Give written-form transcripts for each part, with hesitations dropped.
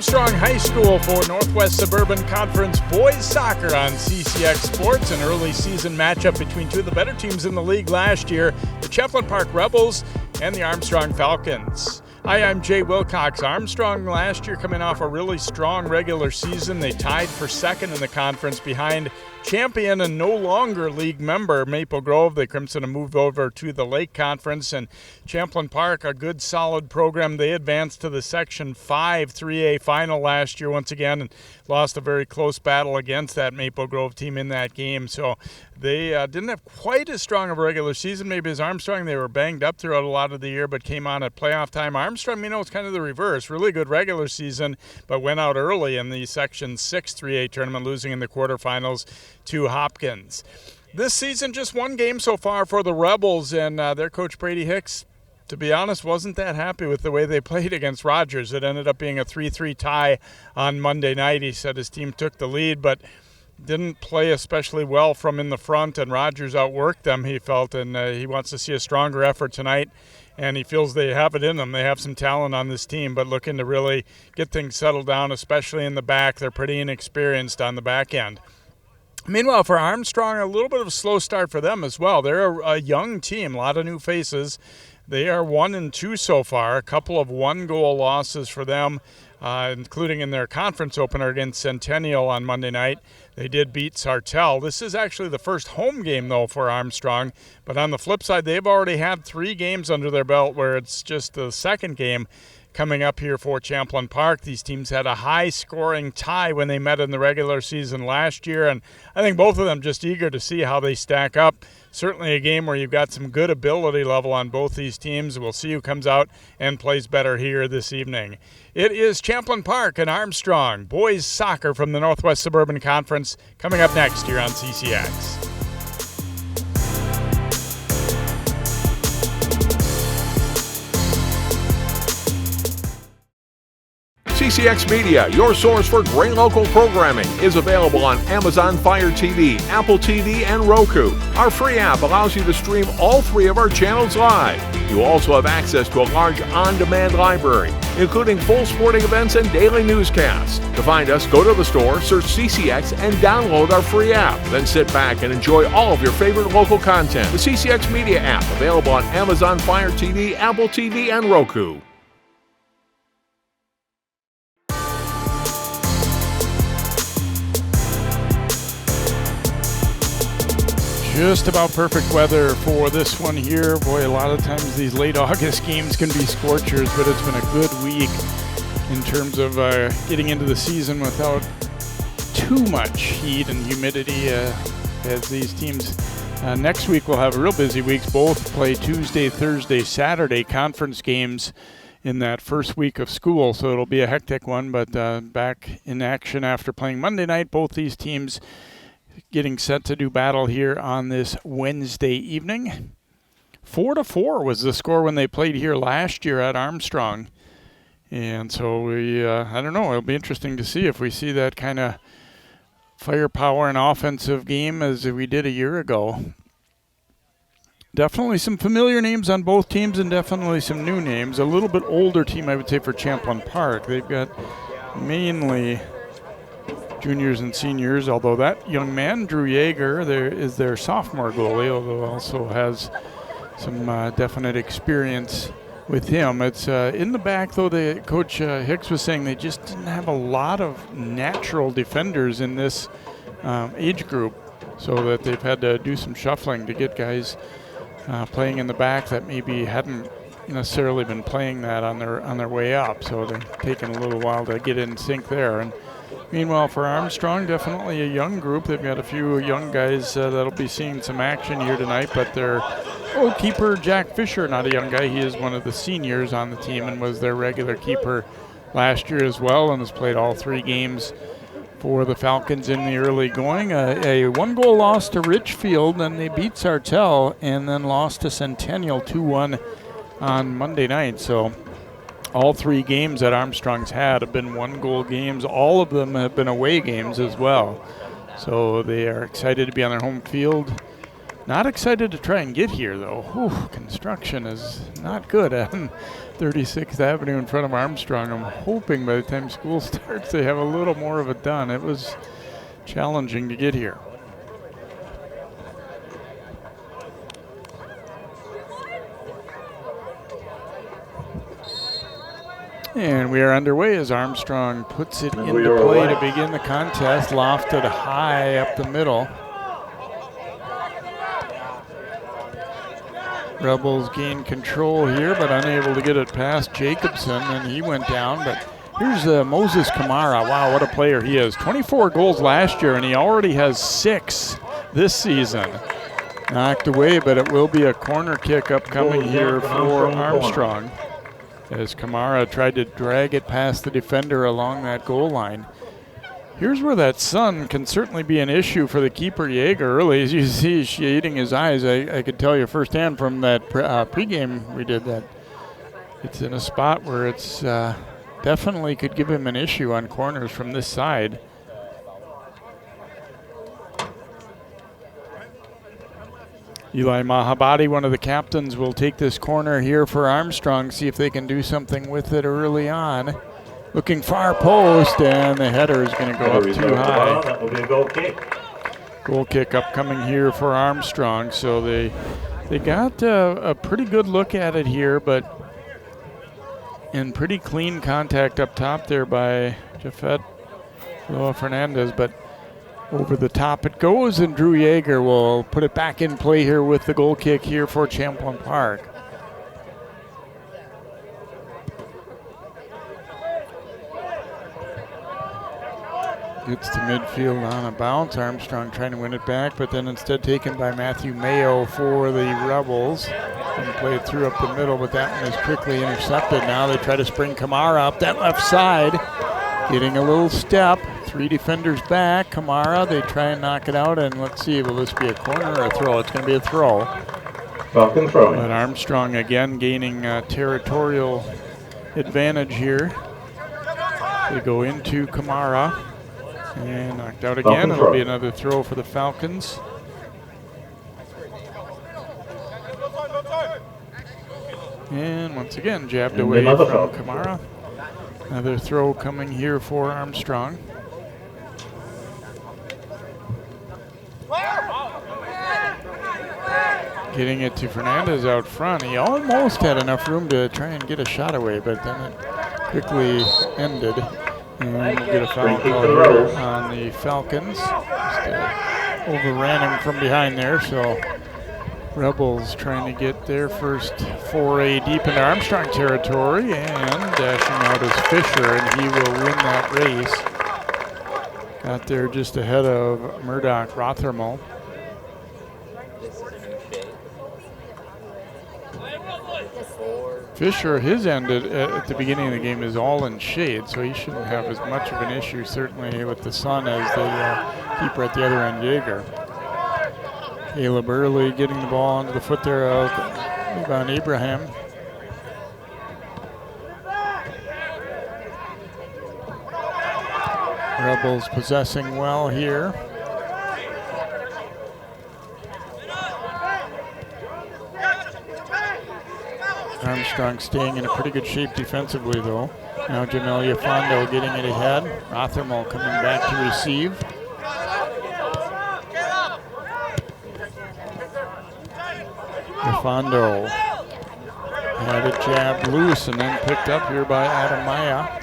Armstrong High School for Northwest Suburban Conference boys soccer on CCX Sports. An early season matchup between two of the better teams in the league last year, the Champlin Park Rebels and the Armstrong Falcons. Hi, I'm Jay Wilcox. Armstrong last year coming off a really strong regular season. They tied for second in the conference behind champion and no longer league member Maple Grove. The Crimson have moved over to the Lake Conference, and Champlin Park, a good solid program. They advanced to the Section 5 3A final last year once again and lost a very close battle against that Maple Grove team in that game. So they didn't have quite as strong of a regular season maybe as Armstrong. They were banged up throughout a lot of the year but came on at playoff time. Armstrong, it's kind of the reverse. Really good regular season but went out early in the Section 6 3A tournament, losing in the quarterfinals to Hopkins. This season, just one game so far for the Rebels, and their coach Brady Hicks, to be honest, wasn't that happy with the way they played against Rogers. It ended up being a 3-3 tie on Monday night. He said his team took the lead, but didn't play especially well from in the front, and Rogers outworked them, he felt, and he wants to see a stronger effort tonight, and he feels they have it in them. They have some talent on this team, but looking to really get things settled down, especially in the back. They're pretty inexperienced on the back end. Meanwhile, for Armstrong, a little bit of a slow start for them as well. They're a young team, a lot of new faces. They are 1-2 so far, a couple of one-goal losses for them, including in their conference opener against Centennial on Monday night. They did beat Sartell. This is actually the first home game, though, for Armstrong. But on the flip side, they've already had 3 games under their belt where it's just the second game coming up here for Champlin Park. These teams had a high-scoring tie when they met in the regular season last year, and I think both of them just eager to see how they stack up. Certainly a game where you've got some good ability level on both these teams. We'll see who comes out and plays better here this evening. It is Champlin Park and Armstrong boys soccer from the Northwest Suburban Conference coming up next here on CCX. CCX Media, your source for great local programming, is available on Amazon Fire TV, Apple TV, and Roku. Our free app allows you to stream all 3 of our channels live. You also have access to a large on-demand library, including full sporting events and daily newscasts. To find us, go to the store, search CCX, and download our free app. Then sit back and enjoy all of your favorite local content. The CCX Media app, available on Amazon Fire TV, Apple TV, and Roku. Just about perfect weather for this one here. Boy, a lot of times these late August games can be scorchers, but it's been a good week in terms of getting into the season without too much heat and humidity as these teams next week will have real busy weeks. Both play Tuesday, Thursday, Saturday conference games in that first week of school, so it'll be a hectic one, but back in action after playing Monday night. Both these teams getting set to do battle here on this Wednesday evening. 4-4 was the score when they played here last year at Armstrong. And so I don't know, it'll be interesting to see if we see that kind of firepower and offensive game as we did a year ago. Definitely some familiar names on both teams and definitely some new names. A little bit older team, I would say, for Champlin Park. They've got mainly juniors and seniors, although that young man, Drew Yeager, there is their sophomore goalie, although also has some definite experience with him. It's in the back, though, the Coach Hicks was saying they just didn't have a lot of natural defenders in this age group, so that they've had to do some shuffling to get guys playing in the back that maybe hadn't necessarily been playing that on their way up, so they're taking a little while to get in sync there. And meanwhile, for Armstrong, definitely a young group. They've got a few young guys that'll be seeing some action here tonight, but their old keeper, Jack Fisher, not a young guy. He is one of the seniors on the team and was their regular keeper last year as well and has played all 3 games for the Falcons in the early going. A 1-goal loss to Richfield, and they beat Sartell and then lost to Centennial 2-1 on Monday night. So all 3 games that Armstrong's had have been 1-goal games. All of them have been away games as well. So they are excited to be on their home field Not excited to try and get here, though. Whew, construction is not good on 36th Avenue in front of Armstrong. I'm hoping by the time school starts they have a little more of it done. It was challenging to get here. And we are underway as Armstrong puts it into play to begin the contest. Lofted high up the middle. Rebels gain control here, but unable to get it past Jacobson, and he went down. But here's Moses Kamara. Wow, what a player he is. 24 goals last year, and he already has 6 this season. Knocked away, but it will be a corner kick upcoming here for Armstrong, as Kamara tried to drag it past the defender along that goal line. Here's where that sun can certainly be an issue for the keeper, Jaeger. Early, as you see, he's shading his eyes. I could tell you firsthand from that pregame we did that it's in a spot where it's definitely could give him an issue on corners from this side. Eli Mahabadi, one of the captains, will take this corner here for Armstrong, see if they can do something with it early on. Looking far post, and the header is going to go up too high. That will be a goal kick. Goal kick upcoming here for Armstrong. So they got a pretty good look at it here, but in pretty clean contact up top there by Jafet Loa Fernandez, but over the top it goes, and Drew Jaeger will put it back in play here with the goal kick here for Champlin Park. Gets to midfield on a bounce. Armstrong trying to win it back, but then instead taken by Matthew Mayo for the Rebels. And played through up the middle, but that one is quickly intercepted. Now they try to spring Kamara up that left side. Getting a little step. 3 defenders back. Kamara, they try and knock it out, and let's see, will this be a corner or a throw? It's going to be a throw. Falcon throwing. But Armstrong again gaining territorial advantage here. They go into Kamara. And knocked out again. It'll be another throw for the Falcons. And once again, jabbed away from Kamara. Another throw coming here for Armstrong. Getting it to Fernandez out front. He almost had enough room to try and get a shot away, but then it quickly ended. And we'll get a foul call here on the Falcons. Overran him from behind there, so Rebels trying to get their first foray deep into Armstrong territory, and dashing out is Fisher, and he will win that race. Got there just ahead of Murdoch Rothermel. Fisher, his end at the beginning of the game is all in shade, so he shouldn't have as much of an issue, certainly, with the sun as the keeper at the other end, Jaeger. Caleb Early getting the ball onto the foot there of Ivan Abraham. Rebels possessing well here. Armstrong staying in a pretty good shape defensively, though. Now Jamelia Fondo getting it ahead. Rothermel coming back to receive. Fondo had it jabbed loose and then picked up here by Adam Maya.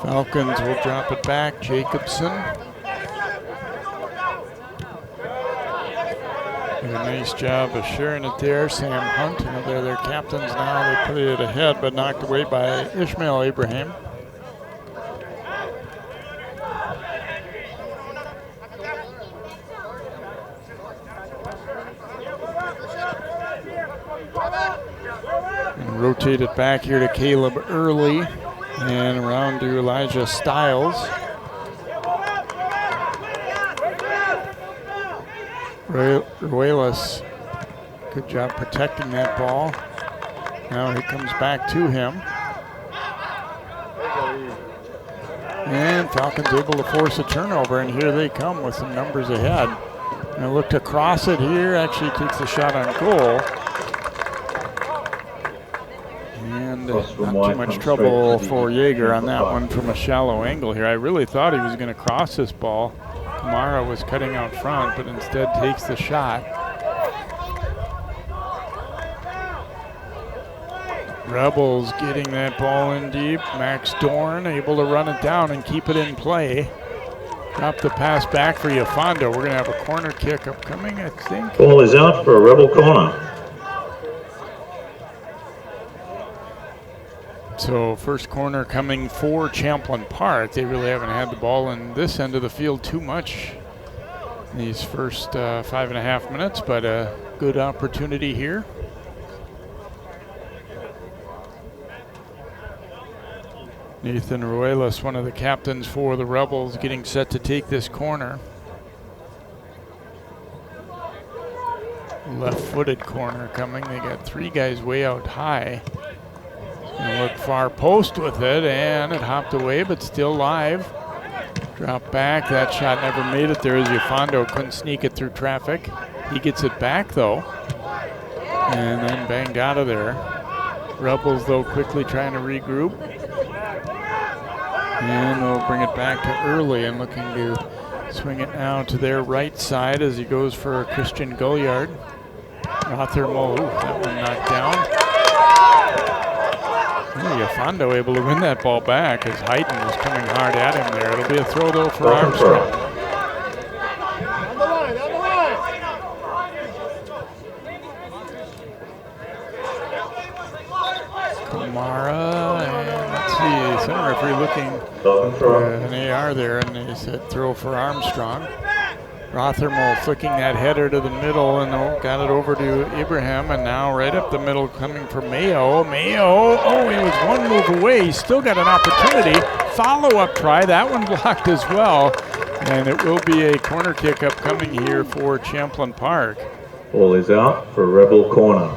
Falcons will drop it back. Jacobson. Did a nice job of sharing it there. Sam Hunt, another of their captains now. They put it ahead, but knocked away by Ishmael Abraham. And rotate it back here to Caleb Early and around to Elijah Stiles. Ruelas, good job protecting that ball. Now he comes back to him. And Falcons able to force a turnover, and here they come with some numbers ahead. And I looked across it here, actually takes a shot on goal. And not too much trouble for Yeager on that one from a shallow angle here. I really thought he was going to cross this ball. Kamara was cutting out front, but instead takes the shot. Rebels getting that ball in deep. Max Dorn able to run it down and keep it in play. Drop the pass back for Yafondo. We're going to have a corner kick upcoming, I think. Ball is out for a Rebel corner. So first corner coming for Champlin Park. They really haven't had the ball in this end of the field too much these first 5.5 minutes, but a good opportunity here. Nathan Ruelas, one of the captains for the Rebels, getting set to take this corner. Left-footed corner coming. They got 3 guys way out high. And look far post with it, and it hopped away, but still live. Drop back. That shot never made it there as Yafondo couldn't sneak it through traffic. He gets it back, though, and then banged out of there. Rebels, though, quickly trying to regroup. And they'll bring it back to Early and looking to swing it now to their right side as he goes for Christian Gulliard. Rothermo, that one knocked down. Yafondo able to win that ball back as Heighton was coming hard at him there. It'll be a throw, though, for Armstrong. Kamara, and let's see, center referee looking an AR there, and they said throw for Armstrong. Rothermo flicking that header to the middle and got it over to Ibrahim, and now right up the middle coming for Mayo. Mayo, oh, he was one move away. He's still got an opportunity. Follow-up try, that one blocked as well, and it will be a corner kick upcoming here for Champlin Park. Ball is out for Rebel corner.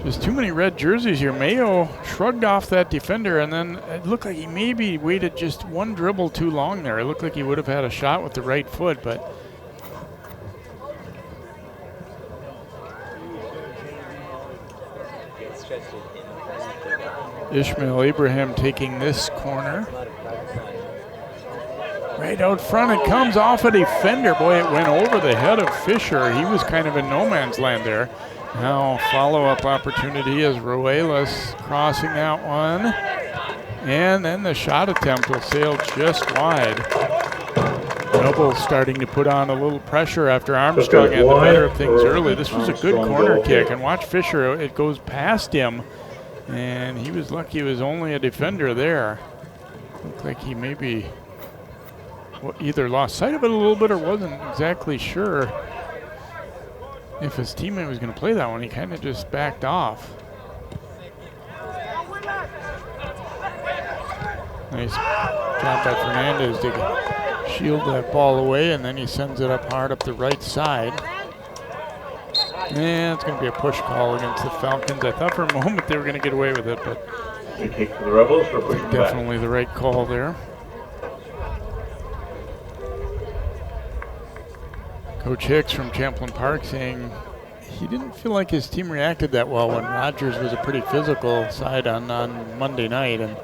Just too many red jerseys here. Mayo shrugged off that defender, and then it looked like he maybe waited just one dribble too long there. It looked like he would have had a shot with the right foot, but Ishmael Ibrahim taking this corner. Right out front, it comes off a defender. Boy, it went over the head of Fisher. He was kind of in no man's land there. Now follow-up opportunity as Ruelas crossing that one. And then the shot attempt will sail just wide. Rebels starting to put on a little pressure after Armstrong had the better of things early. This was a good corner kick, and watch Fisher, it goes past him. And he was lucky it was only a defender there. Looked like he maybe either lost sight of it a little bit or wasn't exactly sure if his teammate was going to play that one. He kind of just backed off. Nice job by Fernandez to shield that ball away, and then he sends it up hard up the right side. Yeah, it's going to be a push call against the Falcons. I thought for a moment they were going to get away with it, but kick for the Rebels for pushing definitely back. The right call there. Coach Hicks from Champlin Park saying he didn't feel like his team reacted that well when Rogers was a pretty physical side on Monday night, and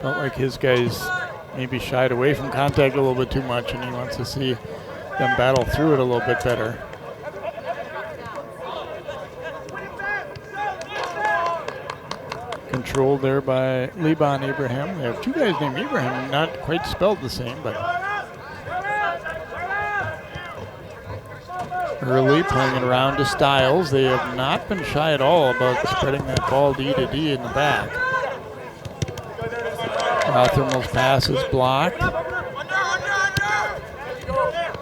felt like his guys maybe shied away from contact a little bit too much, and he wants to see them battle through it a little bit better. Controlled there by Liban Ibrahim. They have 2 guys named Ibrahim, not quite spelled the same, but Early playing it around to Stiles. They have not been shy at all about spreading that ball D to D in the back. Rothermo's pass is blocked.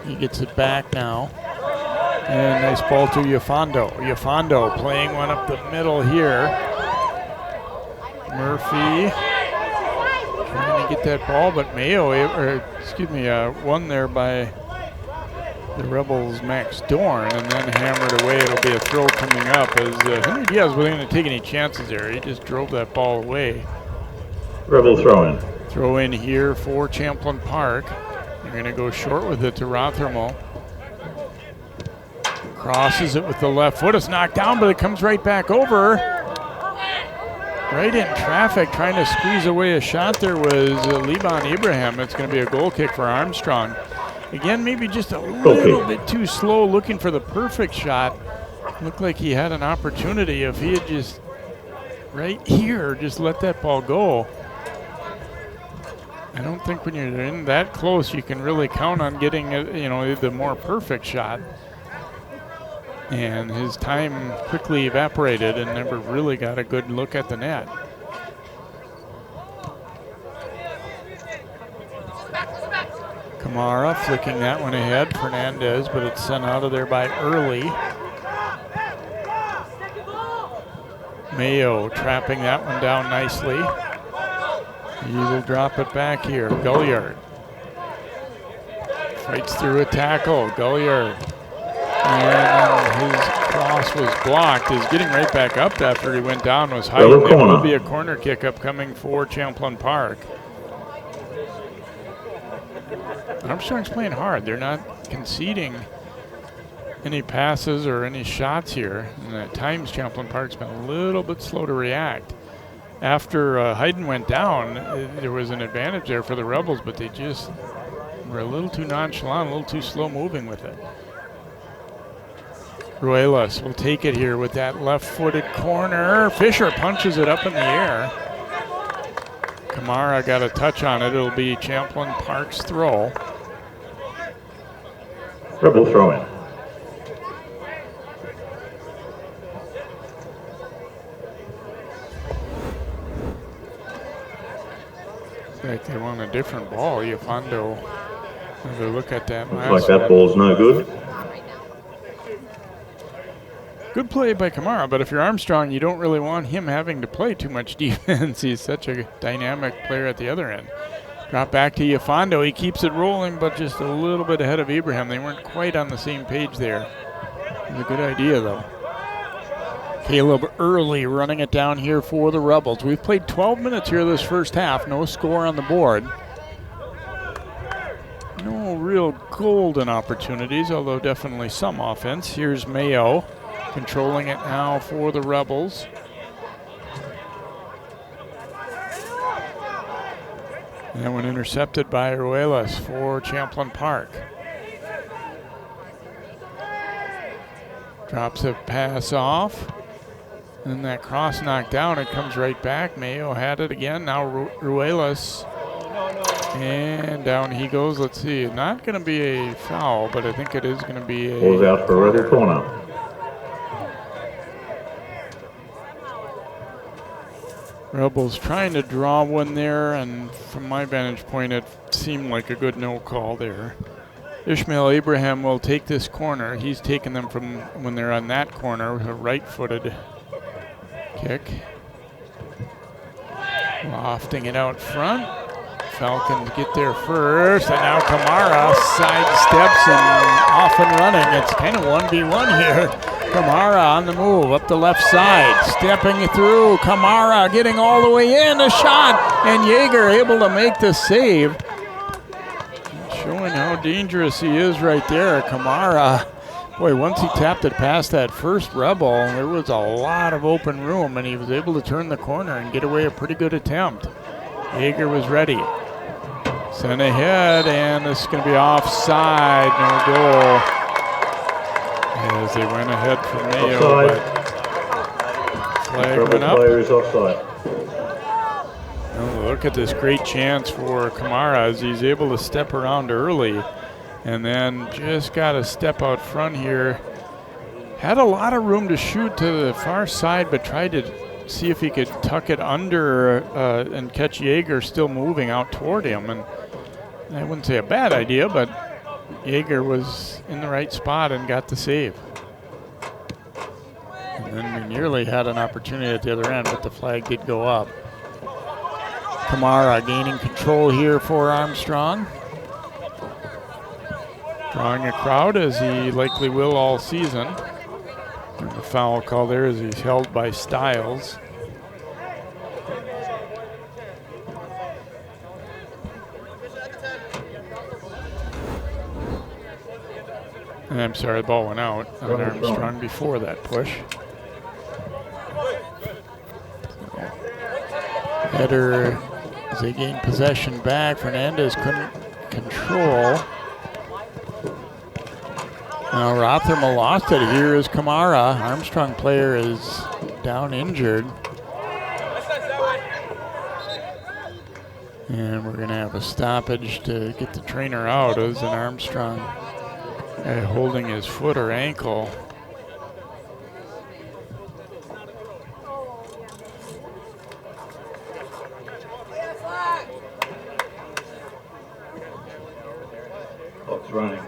He gets it back now. And nice ball to Yafondo. Yafondo playing one up the middle here. Murphy trying to get that ball, but Mayo, won there by the Rebels' Max Dorn, and then hammered away. It'll be a throw coming up as Henry Diaz wasn't going to take any chances there. He just drove that ball away. Rebel throw in. Throw in here for Champlin Park. They're going to go short with it to Rothermel. Crosses it with the left foot. It's knocked down, but it comes right back over. Right in traffic, trying to squeeze away a shot there was Liban Ibrahim. It's going to be a goal kick for Armstrong. Again, maybe just a little bit too slow, looking for the perfect shot. Looked like he had an opportunity. If he had just right here, just let that ball go. I don't think when you're in that close, you can really count on getting, the more perfect shot. And his time quickly evaporated and never really got a good look at the net. Kamara flicking that one ahead. Fernandez, but it's sent out of there by Early. Mayo trapping that one down nicely. He will drop it back here. Gulliard fights through a tackle. Gulliard. And his cross was blocked. Is getting right back up after he went down. Was hiding. There will be a corner kick upcoming for Champlin Park. Armstrong's playing hard. They're not conceding any passes or any shots here. And at times, Champlin Park's been a little bit slow to react. After Hayden went down, there was an advantage there for the Rebels, but they just were a little too nonchalant, a little too slow moving with it. Ruelas will take it here with that left-footed corner. Fisher punches it up in the air. Kamara got a touch on it. It'll be Champlin Park's throw. Rebel throw in. Looks like they want a different ball. Yafando, have a look at that. Looks like that ball's no good. Good play by Kamara, but if you're Armstrong, you don't really want him having to play too much defense. He's such a dynamic player at the other end. Drop back to Yafando. He keeps it rolling, but just a little bit ahead of Ibrahim. They weren't quite on the same page there. It was a good idea, though. Caleb Early running it down here for the Rebels. We've played 12 minutes here this first half. No score on the board. No real golden opportunities, although definitely some offense. Here's Mayo. Controlling it now for the Rebels. And that one intercepted by Ruelas for Champlin Park. Drops a pass off. And that cross knocked down. It comes right back. Mayo had it again. Now Ruelas. And down he goes. Let's see. Not going to be a foul, but I think it is going to be a Ball's out for Rebel corner. Rebels trying to draw one there, and from my vantage point, it seemed like a good no call there. Ishmael Abraham will take this corner. He's taken them from when they're on that corner, a right-footed kick. Lofting it out front. Falcons get there first, and now Kamara sidesteps and off and running. It's kind of 1v1 here. Kamara on the move, up the left side, stepping through. Kamara getting all the way in, a shot, and Yeager able to make the save. Showing how dangerous he is right there. Kamara, boy, once he tapped it past that first Rebel, there was a lot of open room, and he was able to turn the corner and get away a pretty good attempt. Yeager was ready. Sent ahead, and this is going to be offside, no goal. As they went ahead for Mayo, but flag went up. Player is offside. Oh, look at this great chance for Kamara as he's able to step around early, and then just got a step out front here. Had a lot of room to shoot to the far side, but tried to see if he could tuck it under and catch Yeager still moving out toward him. And I wouldn't say a bad idea, but Yeager was in the right spot and got the save. And then we nearly had an opportunity at the other end, but the flag did go up. Kamara gaining control here for Armstrong. Drawing a crowd as he likely will all season. And the foul call there as he's held by Stiles. I'm sorry, the ball went out on Armstrong before that push. Header as they gain possession back. Fernandez couldn't control. Now Rothermel lost it. Here is Kamara. Armstrong player is down injured. And we're going to have a stoppage to get the trainer out as an Armstrong guy holding his foot or ankle. Clock's running.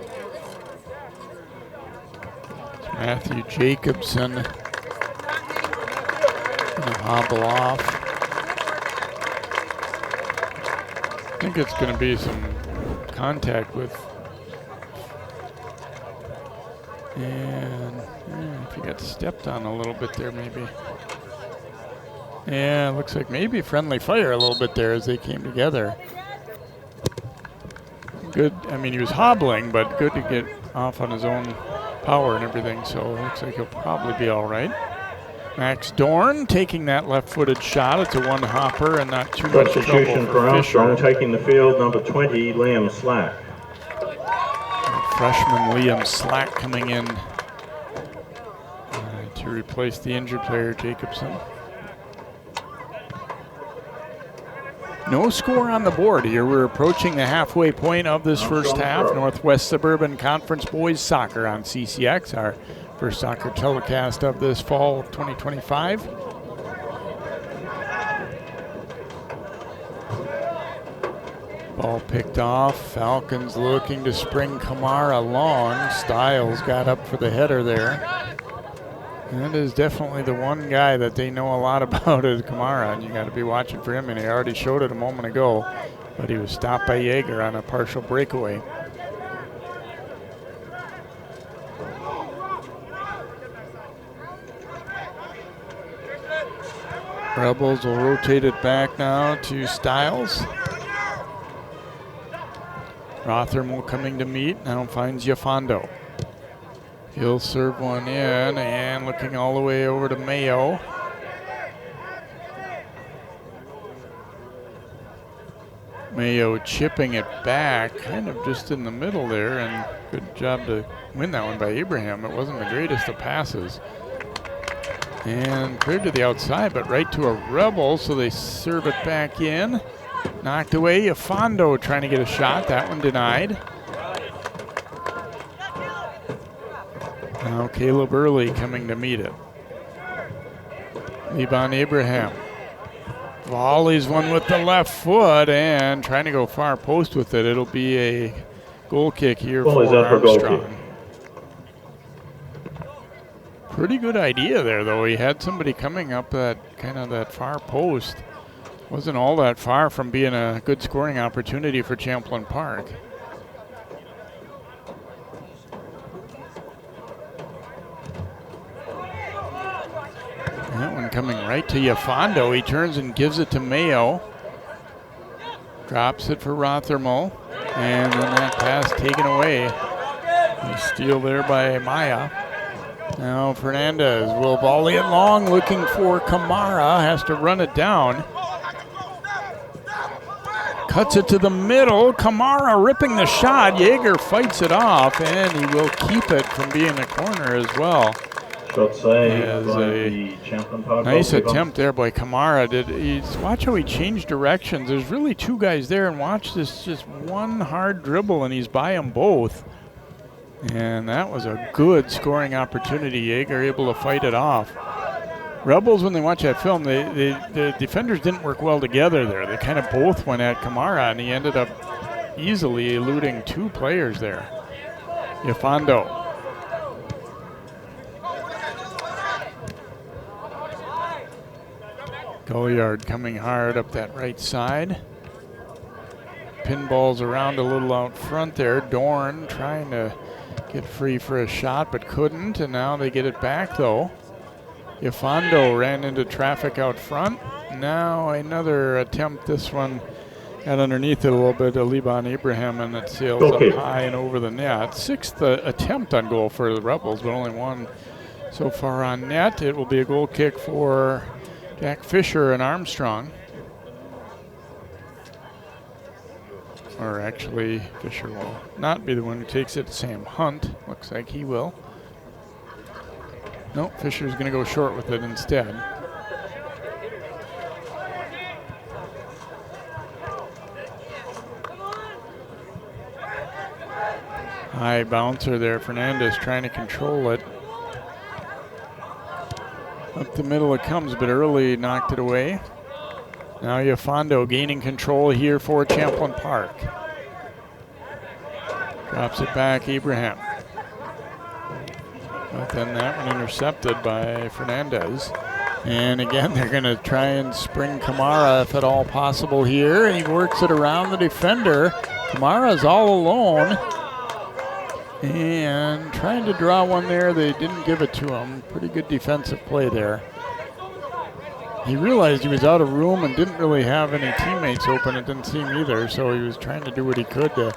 Matthew Jacobson going to hobble off. I think it's going to be some contact with, and if he got stepped on a little bit there maybe. Yeah, it looks like maybe friendly fire a little bit there as they came together. Good, I mean he was hobbling, but good to get off on his own power and everything, so it looks like he'll probably be all right. Max Dorn taking that left-footed shot. It's a one-hopper and not too much trouble Substitution for Armstrong, taking the field, number 20, Liam Slack. Freshman Liam Slack coming in to replace the injured player, Jacobson. No score on the board here. We're approaching the halfway point of this first half. Northwest Suburban Conference Boys Soccer on CCX, our first soccer telecast of this fall 2025. Ball picked off. Falcons looking to spring Kamara long. Stiles got up for the header there. That is definitely the one guy that they know a lot about is Kamara, and you got to be watching for him, and he already showed it a moment ago, but he was stopped by Yeager on a partial breakaway. Rebels will rotate it back now to Stiles. Rothermel coming to meet, now finds Yafando. He'll serve one in, and looking all the way over to Mayo. Mayo chipping it back, kind of just in the middle there, and good job to win that one by Abraham. It wasn't the greatest of passes. And cleared to the outside, but right to a Rebel, so they serve it back in. Knocked away, Yafando trying to get a shot, that one denied. Now Caleb Early coming to meet it. Liban Abraham. Volleys one with the left foot and trying to go far post with it. It'll be a goal kick here for Armstrong. Pretty good idea there, though. He had somebody coming up that kind of that far post. Wasn't all that far from being a good scoring opportunity for Champlin Park. That one coming right to Yafando. He turns and gives it to Mayo. Drops it for Rothermel. And then that pass taken away. A steal there by Maya. Now Fernandez will volley it long, looking for Kamara. Has to run it down. Cuts it to the middle. Kamara ripping the shot. Yeager fights it off, and he will keep it from being a corner as well. Shot save by the Champlin Park. Nice attempt there by Kamara. Watch how he changed directions. There's really two guys there, and watch this, just one hard dribble, and he's by them both. And that was a good scoring opportunity. Yeager able to fight it off. Rebels, when they watch that film, the defenders didn't work well together there. They kind of both went at Kamara, and he ended up easily eluding two players there. Yafando. Gullyard coming hard up that right side. Pinballs around a little out front there. Dorn trying to get free for a shot, but couldn't, and now they get it back, though. Yafando ran into traffic out front. Now another attempt, this one Got underneath it a little bit of Liban Ibrahim, and it sails up high and over the net. 6th attempt on goal for the Rebels, but only one so far on net. It will be a goal kick for Jack Fisher and Armstrong. Or actually, Fisher will not be the one who takes it. Sam Hunt looks like he will. Nope, Fisher's going to go short with it instead. High bouncer there. Fernandez trying to control it. Up the middle it comes, but early knocked it away. Now Yafondo gaining control here for Champlin Park. Drops it back, Ibrahim. But then that one intercepted by Fernandez. And again, they're going to try and spring Kamara if at all possible here. And he works it around the defender. Kamara's all alone. And trying to draw one there. They didn't give it to him. Pretty good defensive play there. He realized he was out of room and didn't really have any teammates open. It didn't seem either. So he was trying to do what he could to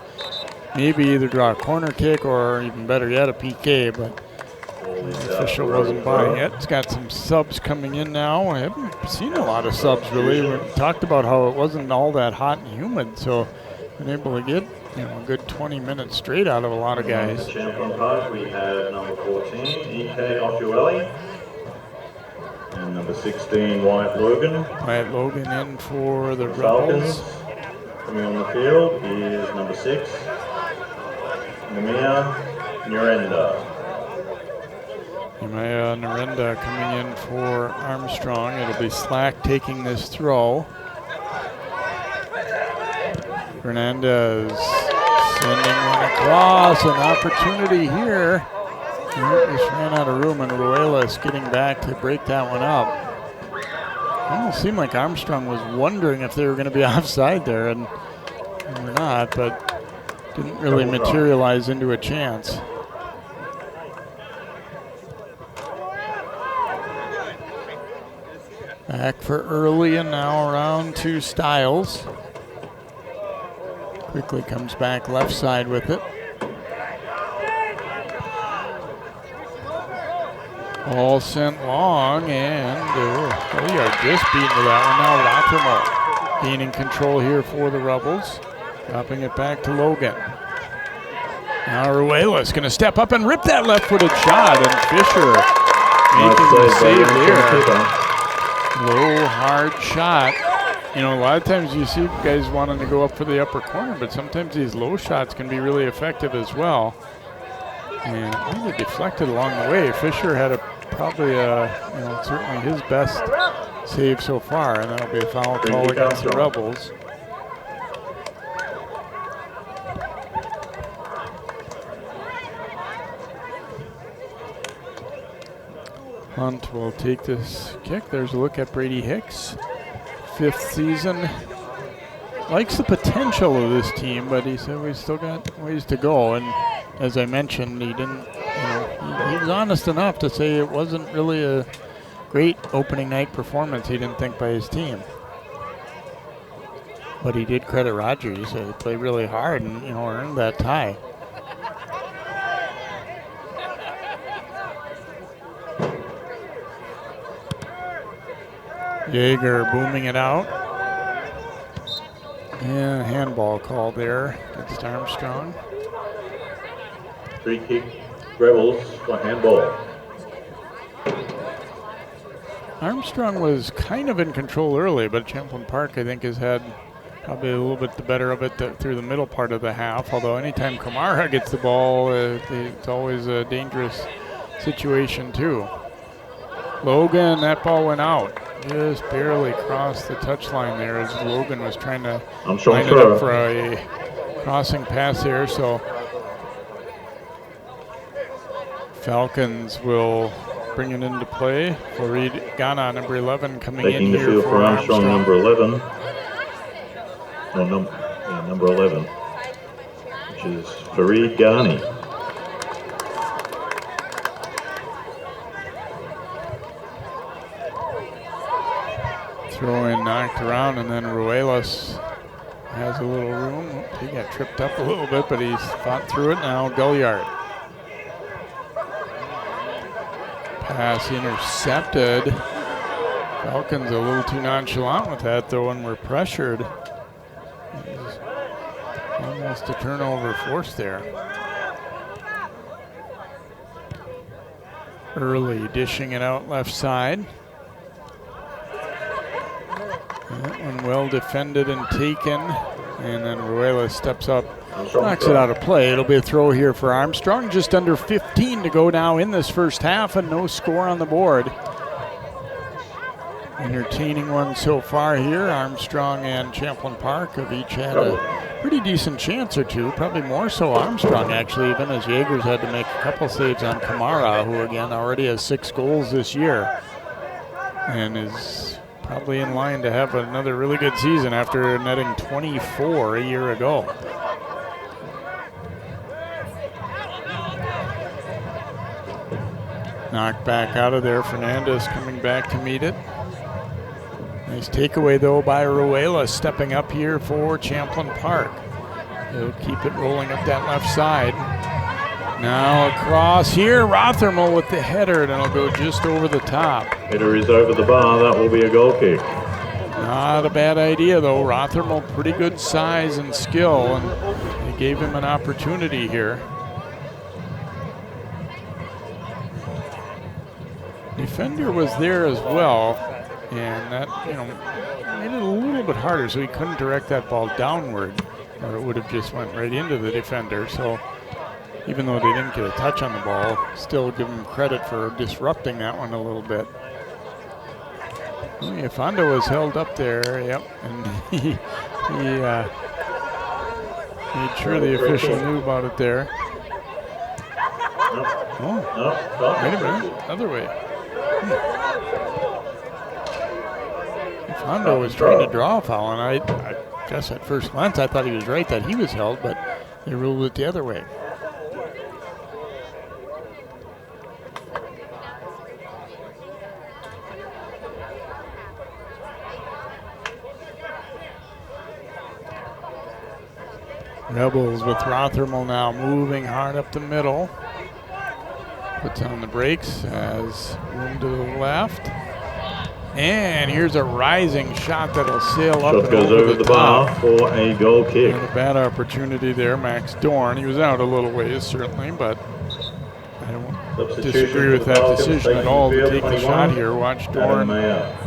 maybe either draw a corner kick or even better yet, a PK. But the official wasn't buying it. It's got some subs coming in now. I haven't seen a lot of subs really. We talked about how it wasn't all that hot and humid. So been able to get a good 20 minutes straight out of a lot of guys. Champlin Park, we have number 14, E.K. Osseo, and number 16, Wyatt Logan. Wyatt Logan in for the Falcons. Rebels. Coming on the field is number 6, Nemia Nurenda. Nemia Nurenda coming in for Armstrong. It'll be Slack taking this throw. Fernandez sending one across, an opportunity here. He just ran out of room, and Ruelas getting back to break that one up. Almost seemed like Armstrong was wondering if they were going to be offside there, and they were not, but didn't really materialize into a chance. Back for early, and now around to Stiles. Quickly comes back left side with it. All sent long, and we are just beaten to that one now. Lothramo gaining control here for the Rebels. Dropping it back to Logan. Now Ruelas going to step up and rip that left-footed shot, and Fisher making the save there. Low, hard shot. A lot of times you see guys wanting to go up for the upper corner, but sometimes these low shots can be really effective as well. And really deflected along the way. Fisher had probably certainly his best save so far, and that'll be a foul call against the Rebels. Hunt will take this kick. There's a look at Brady Hicks. 5th season. Likes the potential of this team, but he said we still got ways to go. And as I mentioned, he didn't, he was honest enough to say it wasn't really a great opening night performance, he didn't think, by his team. But he did credit Roger. He said he played really hard and, earned that tie. Jaeger booming it out. And handball called there against Armstrong. Free kick, Rebels for handball. Armstrong was kind of in control early, but Champlin Park, I think, has had probably a little bit the better of it through the middle part of the half. Although anytime Kamara gets the ball, it's always a dangerous situation too. Logan, that ball went out. Just barely crossed the touchline there as Logan was trying to line it up for a crossing pass here. So Falcons will bring it into play. Farid Ghana, number 11, coming in here the field for Armstrong, number 11. Number 11, which is Farid Ghani. Throw in knocked around, and then Ruelas has a little room. He got tripped up a little bit, but he's fought through it now. Gullyard. Pass intercepted. Falcons a little too nonchalant with that, though, when we're pressured. Almost a turnover forced there. Early dishing it out left side. That one well defended and taken. And then Ruela steps up, knocks it out of play. It'll be a throw here for Armstrong. Just under 15 to go now in this first half, and no score on the board. Entertaining one so far here. Armstrong and Champlin Park have each had a pretty decent chance or two, probably more so Armstrong actually, even as Jaegers had to make a couple saves on Kamara, who again already has 6 goals this year and is probably in line to have another really good season after netting 24 a year ago. Knocked back out of there. Fernandez coming back to meet it. Nice takeaway, though, by Ruela, stepping up here for Champlin Park. He'll keep it rolling up that left side. Now across here, Rothermel with the header, and it'll go just over the top. Header is over the bar. That will be a goal kick. Not a bad idea, though. Rothermel, pretty good size and skill, and they gave him an opportunity here. Defender was there as well. And that, made it a little bit harder, so he couldn't direct that ball downward, or it would have just went right into the defender. So even though they didn't get a touch on the ball, still give him credit for disrupting that one a little bit. Fondo was held up there, yep, and he made sure the official knew about it there. Oh, wait a minute, other way. Fondo was trying to draw a foul, and I guess at first glance I thought he was right that he was held, but they ruled it the other way. Rebels with Rothermel now moving hard up the middle. Puts on the brakes, has room to the left. And here's a rising shot that'll sail up and goes over the bar for a goal kick. And a bad opportunity there, Max Dorn. He was out a little ways, certainly, but I don't disagree with that decision at all to take the shot here. Watch Dorn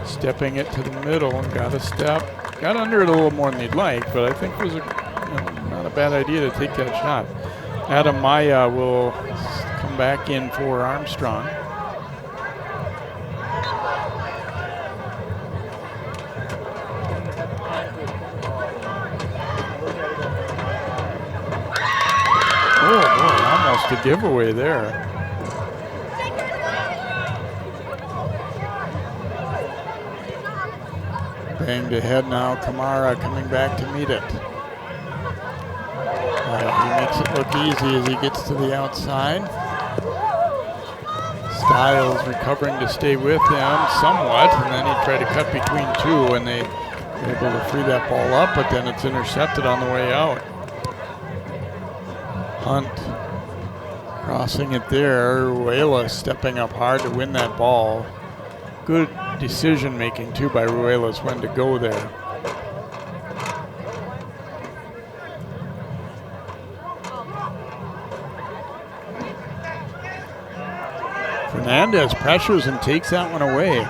stepping it to the middle and got a step. Got under it a little more than he'd like, but I think it was not a bad idea to take that shot. Adam Maya will come back in for Armstrong. Oh, boy, almost a giveaway there. Banged ahead now, Kamara coming back to meet it. He makes it look easy as he gets to the outside. Stiles recovering to stay with him somewhat, and then he tried to cut between two, and they were able to free that ball up, but then it's intercepted on the way out. Hunt crossing it there. Ruela stepping up hard to win that ball. Good decision making too by Ruelas when to go there. Fernandez pressures and takes that one away.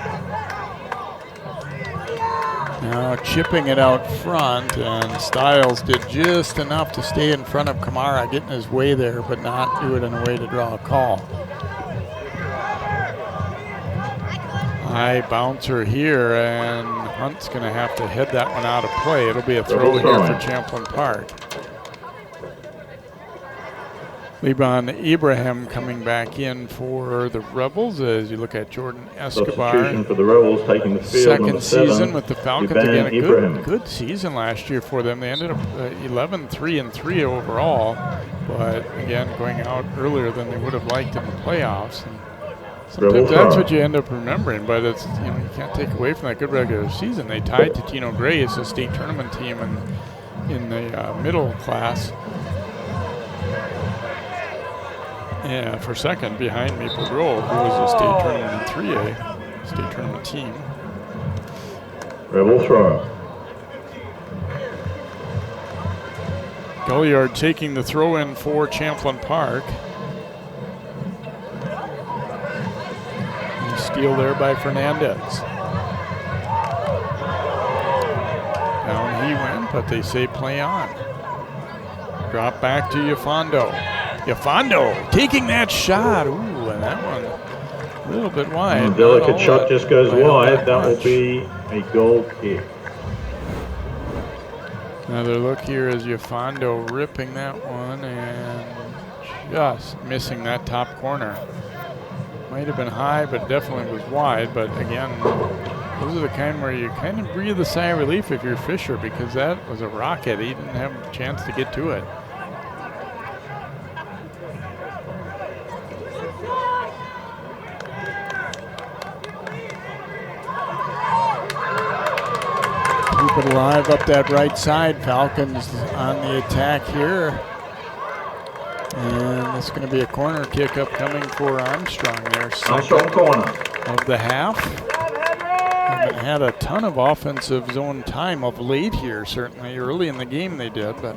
Now chipping it out front, and Stiles did just enough to stay in front of Kamara, getting his way there, but not do it in a way to draw a call. High bouncer here, and Hunt's going to have to head that one out of play. It'll be a throw here for Champlin Park. Liban Ibrahim coming back in for the Rebels as you look at Jordan Escobar. Substitution for the Rebels, taking the field. Second season with the Falcons. Again, a good season last year for them. They ended up 11-3-3 overall, but again, going out earlier than they would have liked in the playoffs. And sometimes that's what you end up remembering, but it's, you can't take away from that good regular season. They tied to Tino Gray as a state tournament team, and in the middle class. Yeah, for second behind Maple Grove, who was a state tournament in 3A, state tournament team. Rebel throw. Gulliard taking the throw in for Champlin Park. And steal there by Fernandez. Down he went, but they say play on. Drop back to Yafondo. Yafondo taking that shot. Ooh, and that one a little bit wide. Delicate shot just goes wide. That will be a goal kick. Another look here as Yafondo ripping that one and just missing that top corner. Might have been high, but definitely was wide. But again, those are the kind where you kind of breathe a sigh of relief if you're Fisher, because that was a rocket. He didn't have a chance to get to it. Keep it alive up that right side. Falcons on the attack here. And it's going to be a corner kick upcoming for Armstrong there. Armstrong corner. Of the half. Haven't had a ton of offensive zone time of late here, certainly. Early in the game they did, but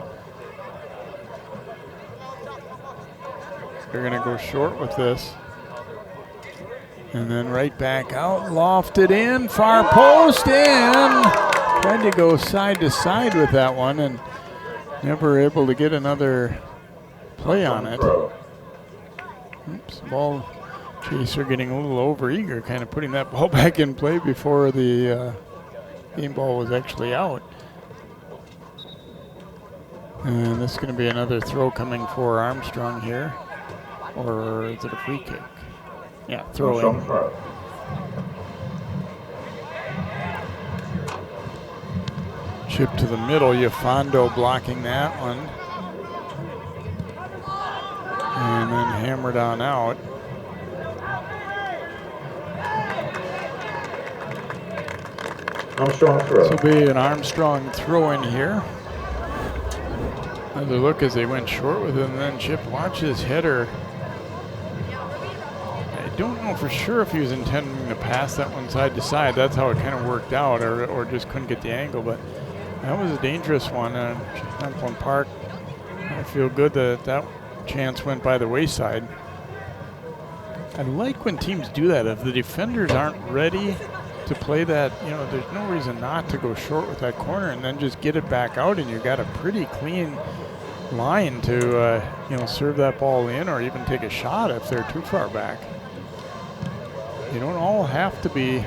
they're going to go short with this. And then right back out, lofted in, far post in. Tried to go side to side with that one and never able to get another play on it. Oops, ball chaser getting a little over eager, kind of putting that ball back in play before the game ball was actually out. And this is going to be another throw coming for Armstrong here. Or is it a free kick? Yeah, throw in. Chip to the middle, Yafondo blocking that one. And then hammered on out. Armstrong throw. This will be an Armstrong throw in here. Another look as they went short with it, and then Chip watch his header. I don't know for sure if he was intending to pass that one side to side. That's how it kind of worked out, or just couldn't get the angle, but that was a dangerous one. Champlin Park, I feel good that that chance went by the wayside. I like when teams do that. If the defenders aren't ready to play that, there's no reason not to go short with that corner and then just get it back out, and you've got a pretty clean line to, serve that ball in or even take a shot if they're too far back. You don't all have to be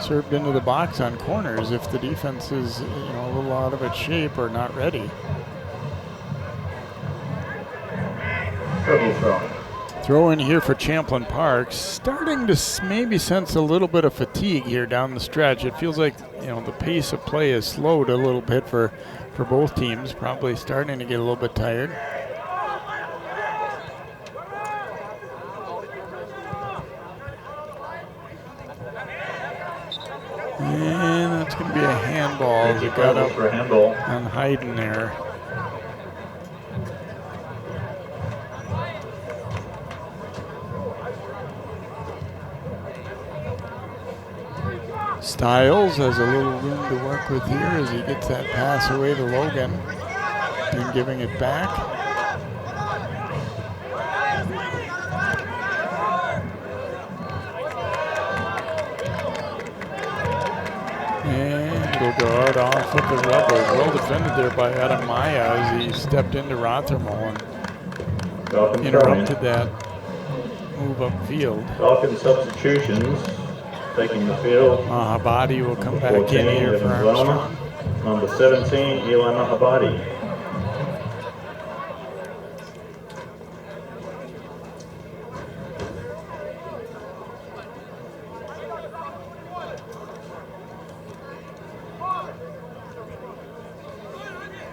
served into the box on corners if the defense is, a little out of its shape or not ready. Throw in here for Champlin Park. Starting to maybe sense a little bit of fatigue here down the stretch. It feels like, the pace of play has slowed a little bit for both teams. Probably starting to get a little bit tired. And that's going to be a handball as it got up on Hayden there. Stiles has a little room to work with here as he gets that pass away to Logan and giving it back. And it'll go out off of the Rebels. Well defended there by Adam Maya as he stepped into Rothermel and interrupted that move upfield. Falcon substitutions. Taking the field. Mahabadi will come back in here for Armstrong. Number 17, Eli Mahabadi.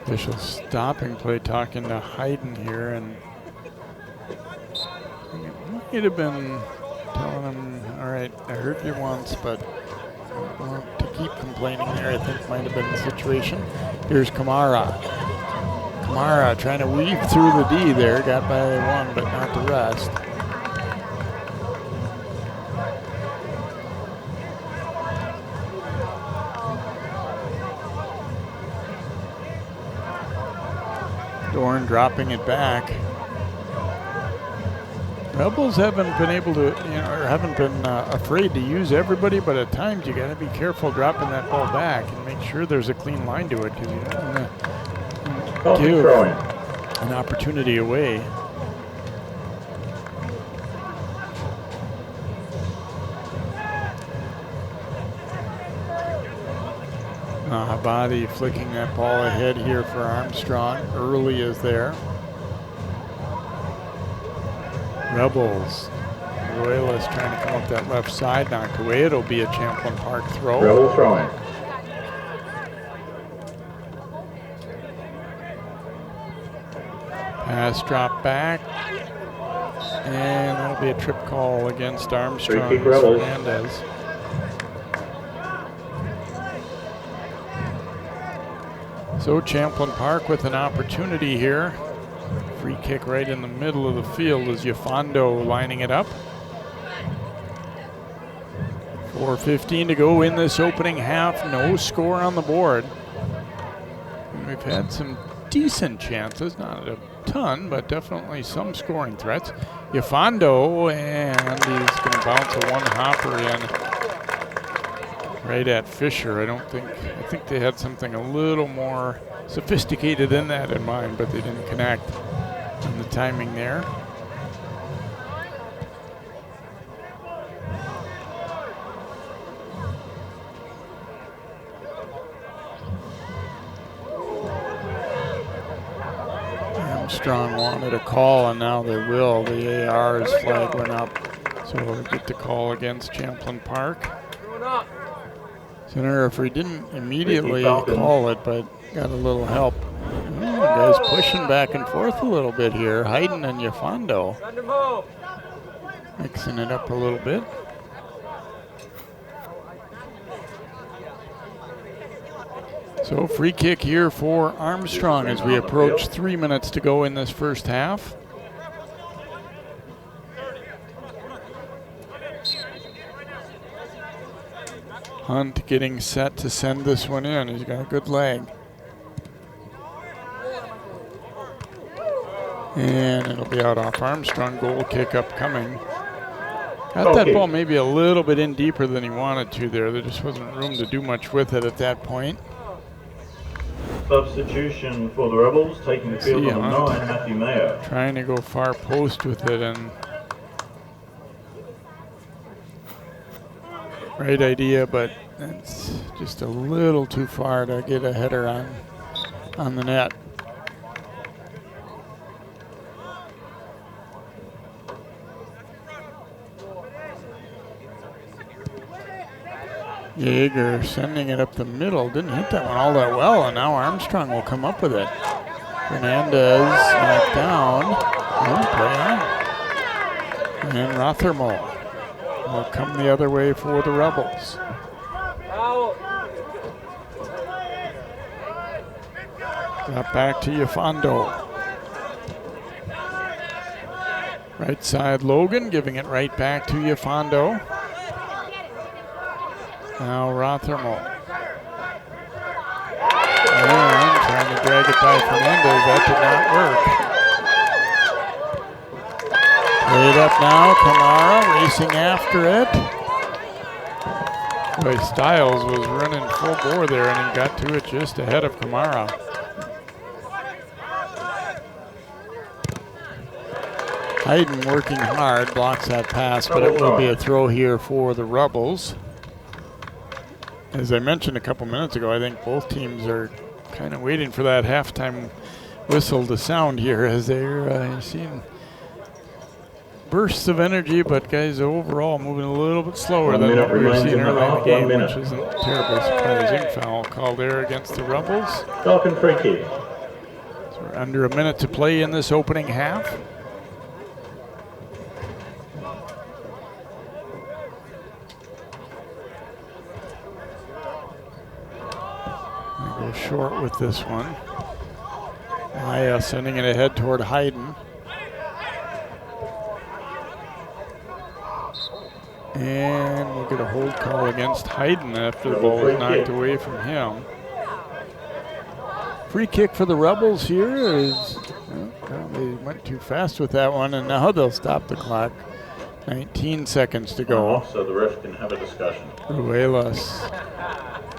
Official stopping play talking to Hayden here, and it might have been telling him, all right, I heard you once, but I want to keep complaining there, I think might have been the situation. Here's Kamara. Kamara trying to weave through the D there. Got by one, but not the rest. Dorn dropping it back. Rebels haven't been able to, or haven't been afraid to use everybody, but at times you got to be careful dropping that ball back and make sure there's a clean line to it because you don't want to give an opportunity away. Habadi flicking that ball ahead here for Armstrong. Early is there. Rebels. Royalists trying to come up that left side, knocked away. It'll be a Champlin Park throw. Rebel throwing. Pass drop back. And that'll be a trip call against Armstrong. Free kick Rebels. Fernandez. So Champlin Park with an opportunity here. Free kick right in the middle of the field as Yafondo lining it up. 4:15 to go in this opening half. No score on the board. And we've had some decent chances, not a ton, but definitely some scoring threats. Yafondo, and he's going to bounce a one-hopper in right at Fisher. I think they had something a little more sophisticated than that in mind, but they didn't connect on the timing there. Armstrong wanted a call, and now they will. The AR's flag went up, so we'll get the call against Champlin Park. Center referee didn't immediately call it, but got a little help. Guys pushing back and forth a little bit here. Hayden and Yafondo mixing it up a little bit. So free kick here for Armstrong as we approach 3 minutes to go in this first half. Hunt getting set to send this one in. He's got a good leg. And it'll be out off Armstrong. Goal kick upcoming. Got that ball maybe a little bit in deeper than he wanted to there. There just wasn't room to do much with it at that point. Substitution for the Rebels, taking the field on 9, Matthew Mayo. Trying to go far post with it, and great idea, but it's just a little too far to get a header on the net. Jaeger sending it up the middle. Didn't hit that one all that well, and now Armstrong will come up with it. Fernandez knocked down. And Rothermole will come the other way for the Rebels. Got back to Yafondo. Right side Logan giving it right back to Yafondo. Now Rothermole. And trying to drag it by Fernandez. That did not work. Played up now. Kamara racing after it. Boy, Stiles was running full bore there, and he got to it just ahead of Kamara. Hayden working hard, blocks that pass, but it will be a throw here for the Rebels. As I mentioned a couple minutes ago, I think both teams are kind of waiting for that halftime whistle to sound here as they're seeing bursts of energy, but guys overall moving a little bit slower than what we were seeing early in the game, which isn't terribly surprising. Foul call there against the Rebels. Falcon free kick. So we're under a minute to play in this opening half. short with this one. Maya sending it ahead toward Hayden. And we'll get a hold call against Hayden after the ball was knocked away from him. Free kick for the Rebels here is, well, they went too fast with that one, and now they'll stop the clock. 19 seconds to go. So the ref can have a discussion. Ruelas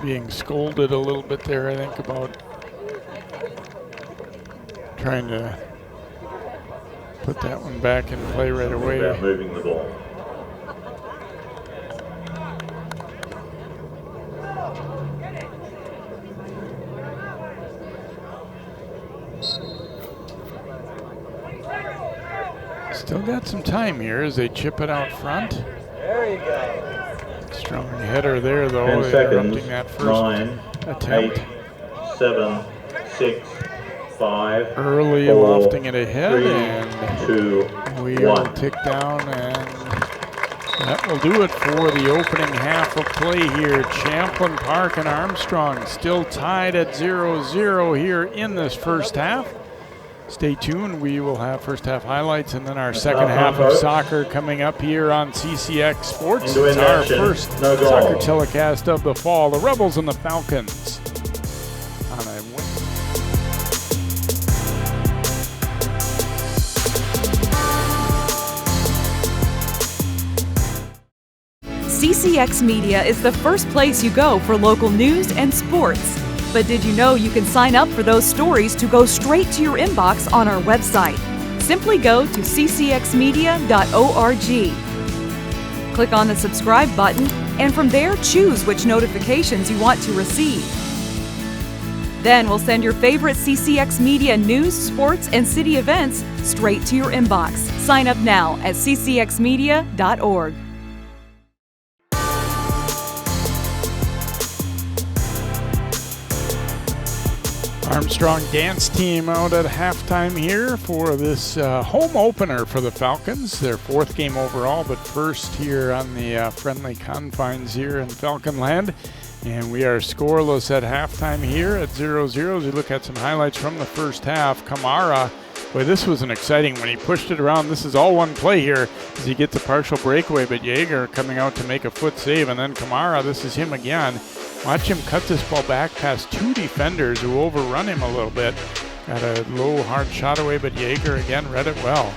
being scolded a little bit there, I think, about trying to put that one back in play right away. About moving the ball. Still got some time here as they chip it out front. There you go. Strong header there, though, 10 seconds. interrupting that first 9, attempt. 8, 7, 6, 5. Early 4, lofting it ahead, 3, and 2, we will 1. tick down, and that will do it for the opening half of play here. Champlin Park and Armstrong still tied at 0-0 here in this first half. Stay tuned. We will have first half highlights and then our second half of soccer coming up here on CCX Sports. It's our first soccer telecast of the fall. The Rebels and the Falcons on a win. CCX Media is the first place you go for local news and sports. But did you know you can sign up for those stories to go straight to your inbox on our website? Simply go to ccxmedia.org. Click on the subscribe button, and from there choose which notifications you want to receive. Then we'll send your favorite CCX Media news, sports, and city events straight to your inbox. Sign up now at ccxmedia.org. Armstrong dance team out at halftime here for this home opener for the Falcons. Their fourth game overall, but first here on the friendly confines here in Falcon Land. And we are scoreless at halftime here at 0-0. As we look at some highlights from the first half, Kamara, boy, this was an exciting when he pushed it around. This is all one play here as he gets a partial breakaway, but Yeager coming out to make a foot save. And then Kamara, this is him again. Watch him cut this ball back past two defenders who overrun him a little bit. Got a low, hard shot away, but Yeager again read it well.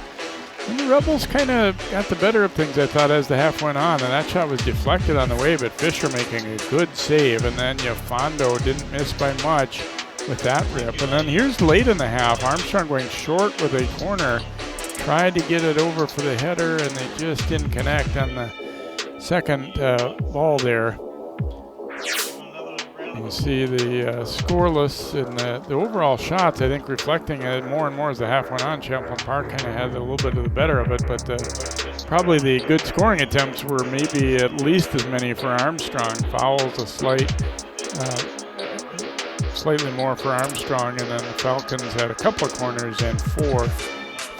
And the Rebels kind of got the better of things, I thought, as the half went on. And that shot was deflected on the way, but Fisher making a good save. And then Yafondo didn't miss by much with that rip. And then here's late in the half, Armstrong going short with a corner. Tried to get it over for the header, and they just didn't connect on the second ball there. You can see the scoreless and the overall shots, I think, reflecting it more and more as the half went on. Champlin Park kind of had a little bit of the better of it, but probably the good scoring attempts were maybe at least as many for Armstrong. Fouls slightly more for Armstrong, and then the Falcons had a couple of corners and fourth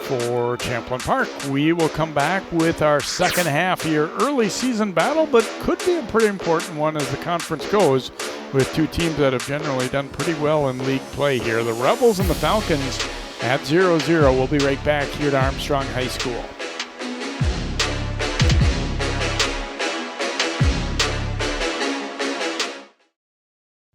for Champlin Park. We will come back with our second half here. Early season battle, but could be a pretty important one as the conference goes, with two teams that have generally done pretty well in league play here. The Rebels and the Falcons at 0-0. We'll be right back here at Armstrong High School.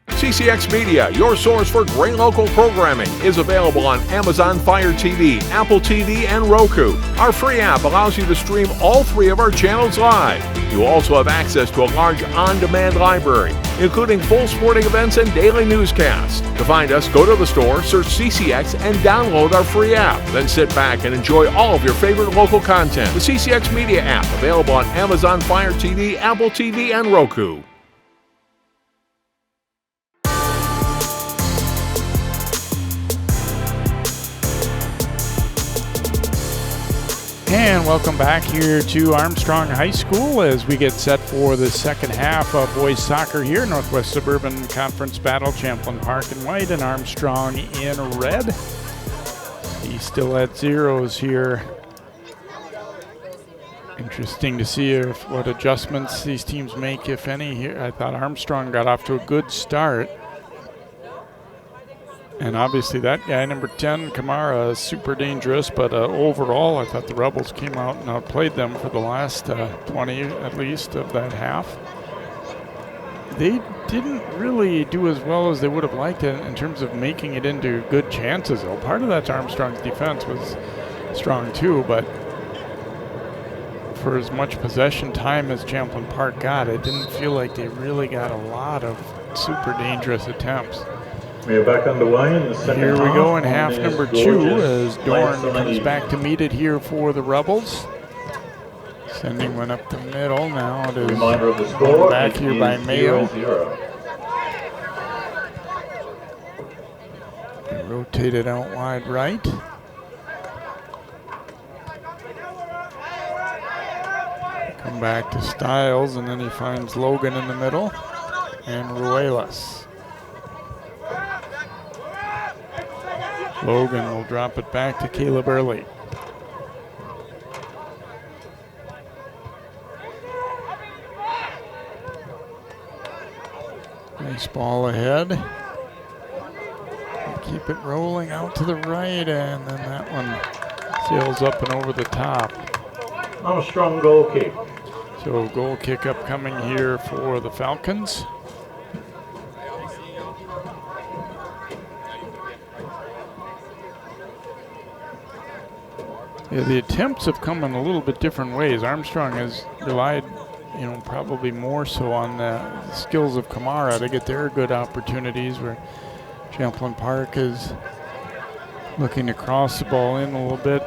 CCX Media, your source for great local programming, is available on Amazon Fire TV, Apple TV, and Roku. Our free app allows you to stream all three of our channels live. You also have access to a large on-demand library, including full sporting events and daily newscasts. To find us, go to the store, search CCX, and download our free app. Then sit back and enjoy all of your favorite local content. The CCX Media app, available on Amazon Fire TV, Apple TV, and Roku. And welcome back here to Armstrong High School as we get set for the second half of boys soccer here. Northwest Suburban Conference battle, Champlin Park in white and Armstrong in red. He's still at zeros here. Interesting to see what adjustments these teams make, if any, here. I thought Armstrong got off to a good start. And obviously that guy, number 10, Kamara, is super dangerous, but overall I thought the Rebels came out and outplayed them for the last 20 at least of that half. They didn't really do as well as they would have liked it in terms of making it into good chances, though. Part of that Armstrong's defense was strong too, but for as much possession time as Champlin Park got, it didn't feel like they really got a lot of super dangerous attempts. We are back underway in the second Here we half go in on half this number 2 as gorgeous Dorn late comes evening. back to meet it here for the Rebels. Sending one up the middle. Now it is Reminder of the score. back It here is by Mayo. 0-0. Rotated out wide right. Come back to Stiles, and then he finds Logan in the middle and Ruelas. Logan will drop it back to Caleb Early. Nice ball ahead. Keep it rolling out to the right, and then that one sails up and over the top. Armstrong goal kick. So goal kick upcoming here for the Falcons. Yeah, the attempts have come in a little bit different ways. Armstrong has relied, probably more so on the skills of Kamara to get their good opportunities, where Champlin Park is looking to cross the ball in a little bit.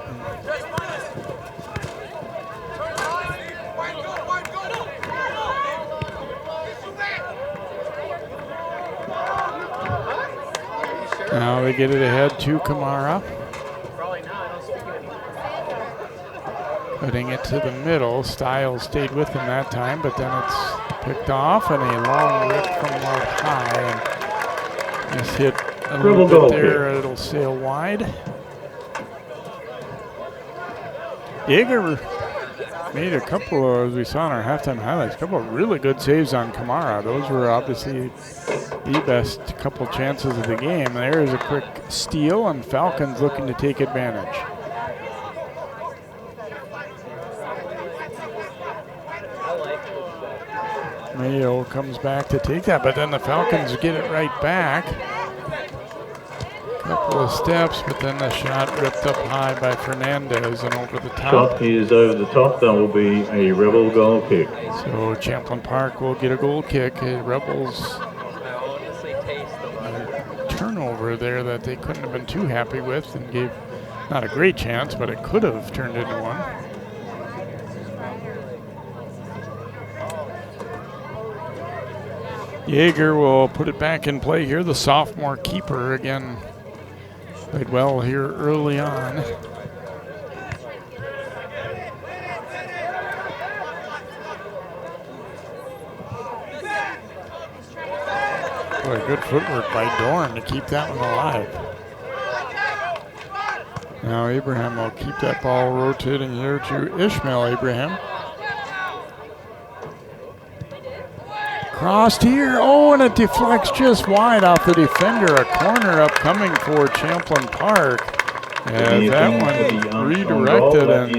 Now they get it ahead to Kamara. Putting it to the middle. Stiles stayed with him that time, but then it's picked off, and a long rip from out high. And this hit a little bit there. It'll sail wide. Yeager made a couple of, as we saw in our halftime highlights, a couple of really good saves on Kamara. Those were obviously the best couple chances of the game. There's a quick steal, and Falcons looking to take advantage. Mayo comes back to take that, but then the Falcons get it right back. Couple of steps, but then the shot ripped up high by Fernandez and over the top. Shot is over the top. That will be a Rebel goal kick. So Champlin Park will get a goal kick. Rebels turnover there that they couldn't have been too happy with, and gave not a great chance, but it could have turned into one. Yeager will put it back in play here. The sophomore keeper again played well here early on. Boy, good footwork by Dorn to keep that one alive. Now Abraham will keep that ball rotating here to Ishmael Abraham. Crossed here, and it deflects just wide off the defender. A corner upcoming for Champlin Park. And that one redirected, and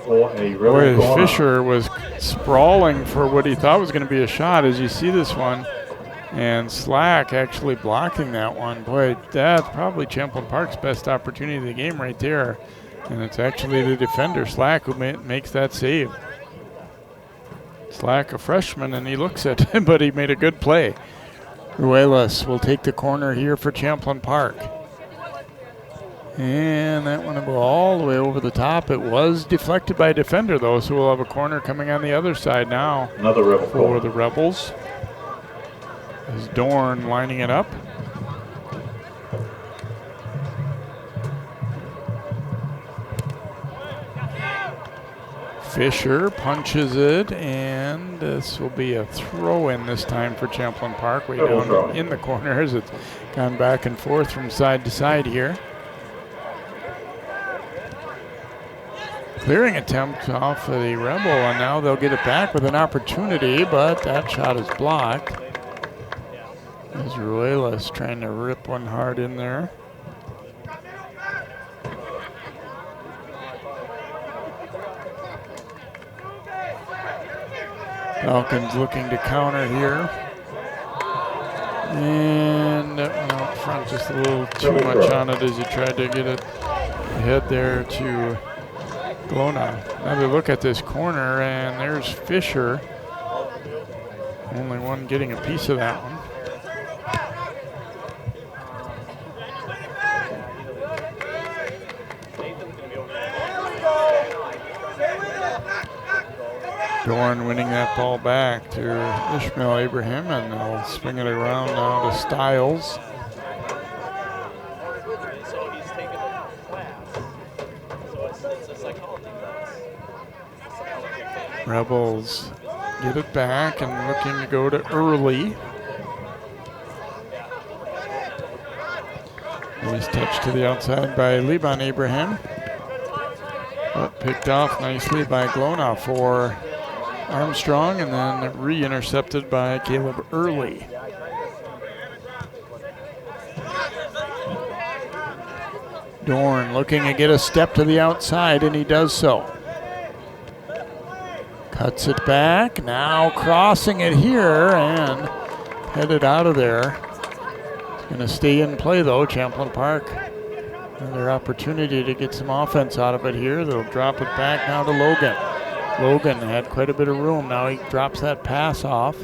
boy, Fisher was sprawling for what he thought was going to be a shot, as you see this one. And Slack actually blocking that one. Boy, that's probably Champlin Park's best opportunity of the game right there. And it's actually the defender, Slack, who makes that save. Slack, a freshman, and he looks at him, but he made a good play. Ruelas will take the corner here for Champlin Park. And that one will go all the way over the top. It was deflected by a defender, though, so we'll have a corner coming on the other side now. Another Rebel for the Rebels. As Dorn lining it up. Fisher punches it, and this will be a throw-in this time for Champlin Park. Way down in the corners. It's gone back and forth from side to side here. Clearing attempt off of the Rebel, and now they'll get it back with an opportunity, but that shot is blocked. As Ruelas trying to rip one hard in there. Falcons looking to counter here. And that one out front, just a little too much on it as he tried to get it ahead there to Glona. Another look at this corner, and there's Fisher. Only one getting a piece of that one. Dorn winning that ball back to Ishmael Abraham, and they'll swing it around now to Stiles. Rebels get it back and looking to go to Early. Nice touch to the outside by Liban Abraham. But picked off nicely by Glona for Armstrong, and then re-intercepted by Caleb Early. Dorn looking to get a step to the outside, and he does so. Cuts it back, now crossing it here and headed out of there. It's going to stay in play though, Champlin Park. Another opportunity to get some offense out of it here. They'll drop it back now to Logan. Logan had quite a bit of room. Now he drops that pass off.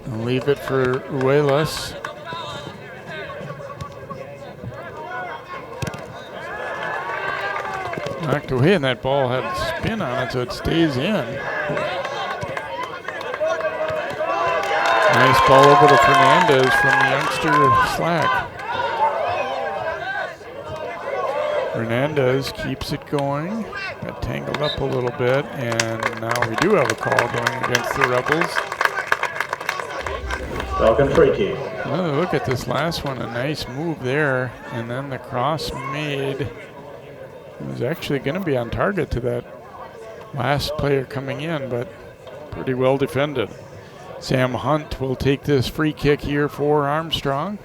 And leave it for Ruelas. Knocked away, and that ball had spin on it, so it stays in. Nice ball over to Fernandez from the youngster Slack. Fernandez keeps it going. Got tangled up a little bit, and now we do have a call going against the Rebels. Falcon free kick. Another look at this last one, a nice move there, and then the cross made. It was actually going to be on target to that last player coming in, but pretty well defended. Sam Hunt will take this free kick here for Armstrong.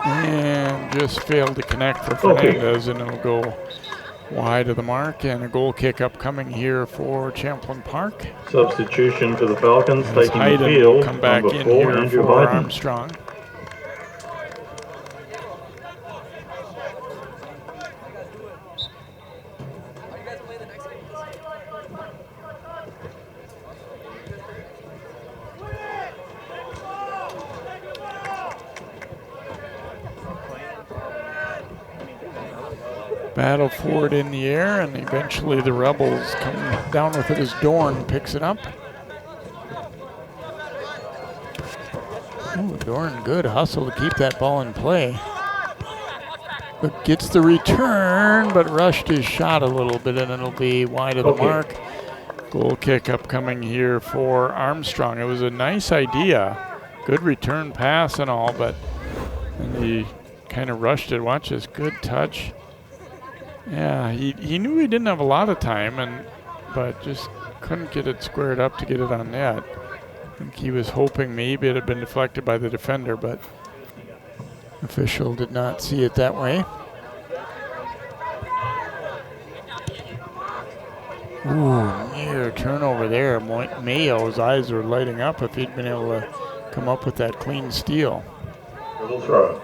And just failed to connect for Fernandez, and it'll go wide of the mark, and a goal kick upcoming here for Champlin Park. Substitution for the Falcons, As taking Hayden the field, will come back number in 4, here Andrew for Hayden. Armstrong. Battle for it in the air, and eventually the Rebels come down with it as Dorn picks it up. Ooh, Dorn, good hustle to keep that ball in play. But gets the return, but rushed his shot a little bit, and it'll be wide of the mark. Goal kick upcoming here for Armstrong. It was a nice idea. Good return pass and all, but and he kind of rushed it. Watch this, good touch. Yeah, he knew he didn't have a lot of time, but just couldn't get it squared up to get it on net. I think he was hoping maybe it had been deflected by the defender, but official did not see it that way. Ooh, near turnover there. Mayo's eyes were lighting up if he'd been able to come up with that clean steal. Little throw.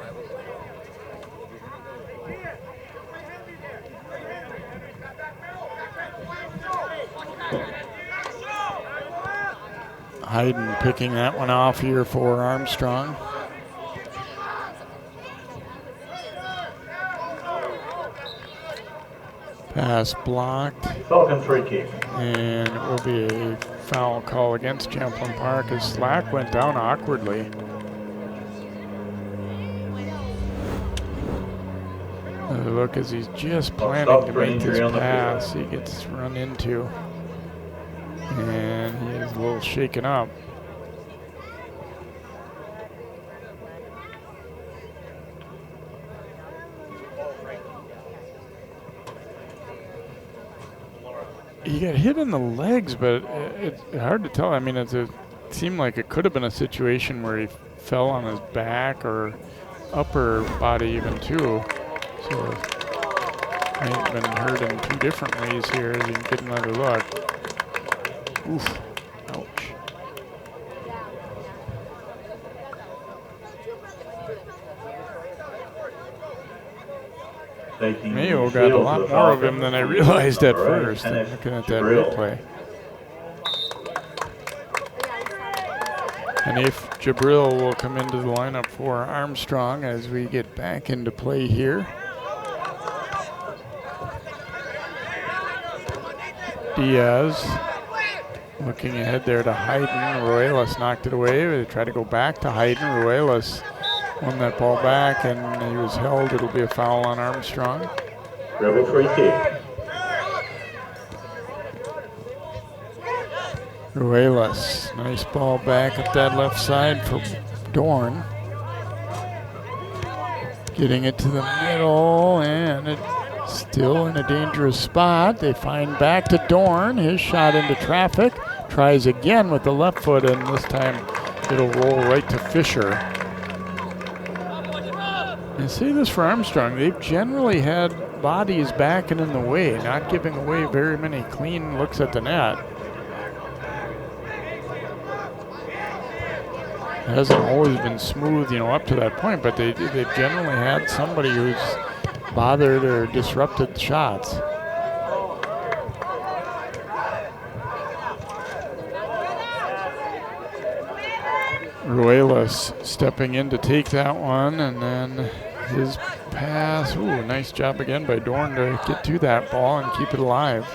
Hayden picking that one off here for Armstrong. Pass blocked. Falcon free kick. And it will be a foul call against Champlin Park as Slack went down awkwardly. Another look as he's just planning to make this pass. He gets run into. And he is a little shaken up. he got hit in the legs, but it's hard to tell. I mean, it seemed like it could have been a situation where he fell on his back or upper body even too. So may have been hurt in 2 different ways here as you can get another look. Oof. Ouch. Mayo got a lot more of him than I realized at first, looking at that replay. And if Jabril will come into the lineup for Armstrong as we get back into play here. Diaz looking ahead there to Hayden. Ruelas knocked it away. They try to go back to Hayden. Ruelas won that ball back and he was held. It'll be a foul on Armstrong. Rebel free kick. Ruelas, nice ball back up that left side for Dorn. Getting it to the middle, and it's still in a dangerous spot. They find back to Dorn, his shot into traffic. Tries again with the left foot, and this time it'll roll right to Fisher. I say this for Armstrong, they've generally had bodies back and in the way, not giving away very many clean looks at the net. It hasn't always been smooth, up to that point, but they've generally had somebody who's bothered or disrupted shots. Ruelas stepping in to take that one, and then his pass. Ooh, nice job again by Dorn to get to that ball and keep it alive.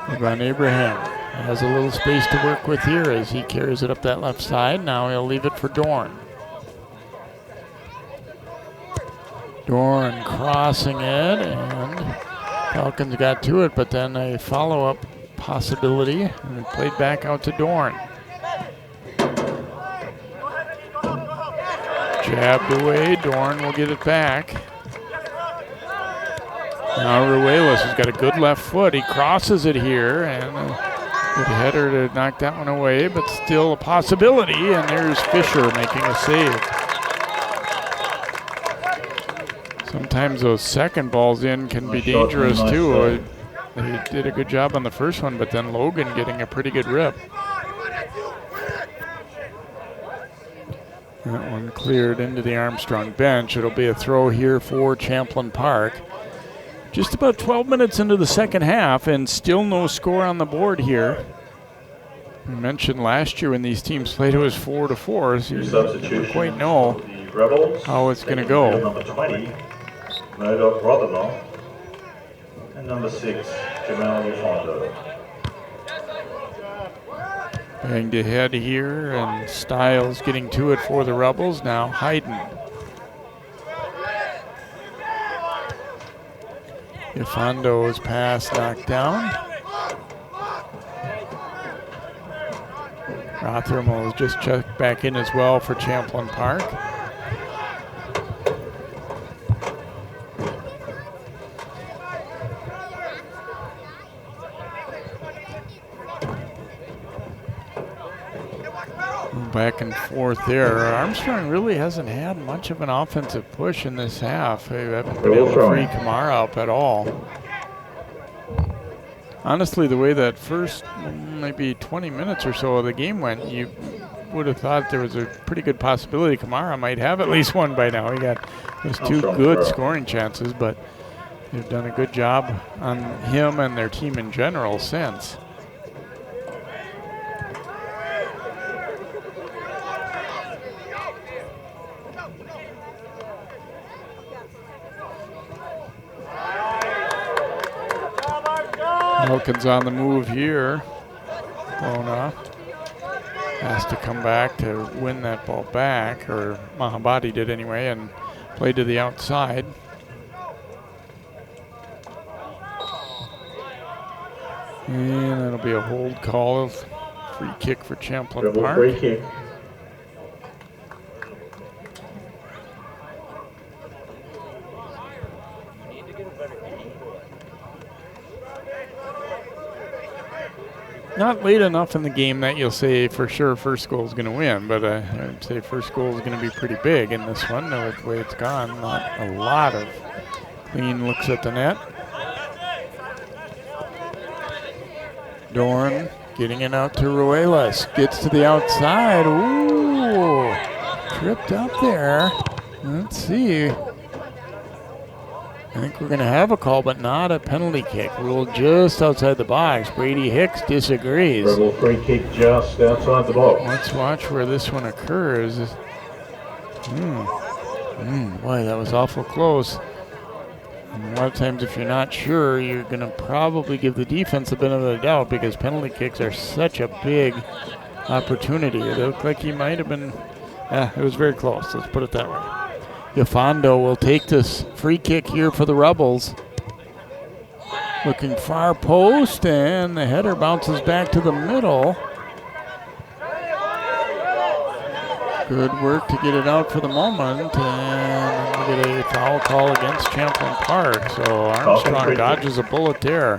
Ivan Abraham has a little space to work with here as he carries it up that left side. Now he'll leave it for Dorn. Dorn crossing it, and Falcons got to it, but then a follow-up possibility, and it played back out to Dorn. Jabbed away, Dorn will get it back. Now Ruelas has got a good left foot. He crosses it here, and good header to knock that one away, but still a possibility, and there's Fisher making a save. Sometimes those second balls in can be dangerous too. They did a good job on the first one, but then Logan getting a pretty good rip. That one cleared into the Armstrong bench. It'll be a throw here for Champlin Park. Just about 12 minutes into the second half and still no score on the board here. We mentioned last year when these teams played it was 4-4, so you don't quite know how it's going to go. Number 20, Murdoch Rothermore, and number 6, Jamal Ufondo. Banged ahead here, and Stiles getting to it for the Rebels. Now Hayden. Ufondo's pass knocked down. Rothermel has just checked back in as well for Champlin Park. Back and forth there. Armstrong really hasn't had much of an offensive push in this half. They haven't been able to free Kamara up at all. Honestly, the way that first maybe 20 minutes or so of the game went, you would have thought there was a pretty good possibility Kamara might have at least one by now. He got those 2 good scoring chances, but they've done a good job on him and their team in general since. Falcons on the move here. Bona has to come back to win that ball back, or Mahabadi did anyway, and play to the outside. And that'll be a hold call, free kick for Champlin Park. Free kick. not late enough in the game that you'll say for sure first goal is going to win, but I'd say first goal is going to be pretty big in this one. No, the way it's gone, not a lot of clean looks at the net. Dorn getting it out to Ruelas. Gets to the outside. Ooh, tripped up there. Let's see. I think we're going to have a call, but not a penalty kick. Ruled just outside the box. Brady Hicks disagrees. Rebel free kick just outside the box. Let's watch where this one occurs. Boy, that was awful close. And a lot of times if you're not sure, you're going to probably give the defense a benefit of the doubt because penalty kicks are such a big opportunity. It looked like he might have been, it was very close. Let's put it that way. Yafondo will take this free kick here for the Rebels. Looking far post, and the header bounces back to the middle. Good work to get it out for the moment, and we get a foul call against Champlin Park. So Armstrong dodges a bullet there.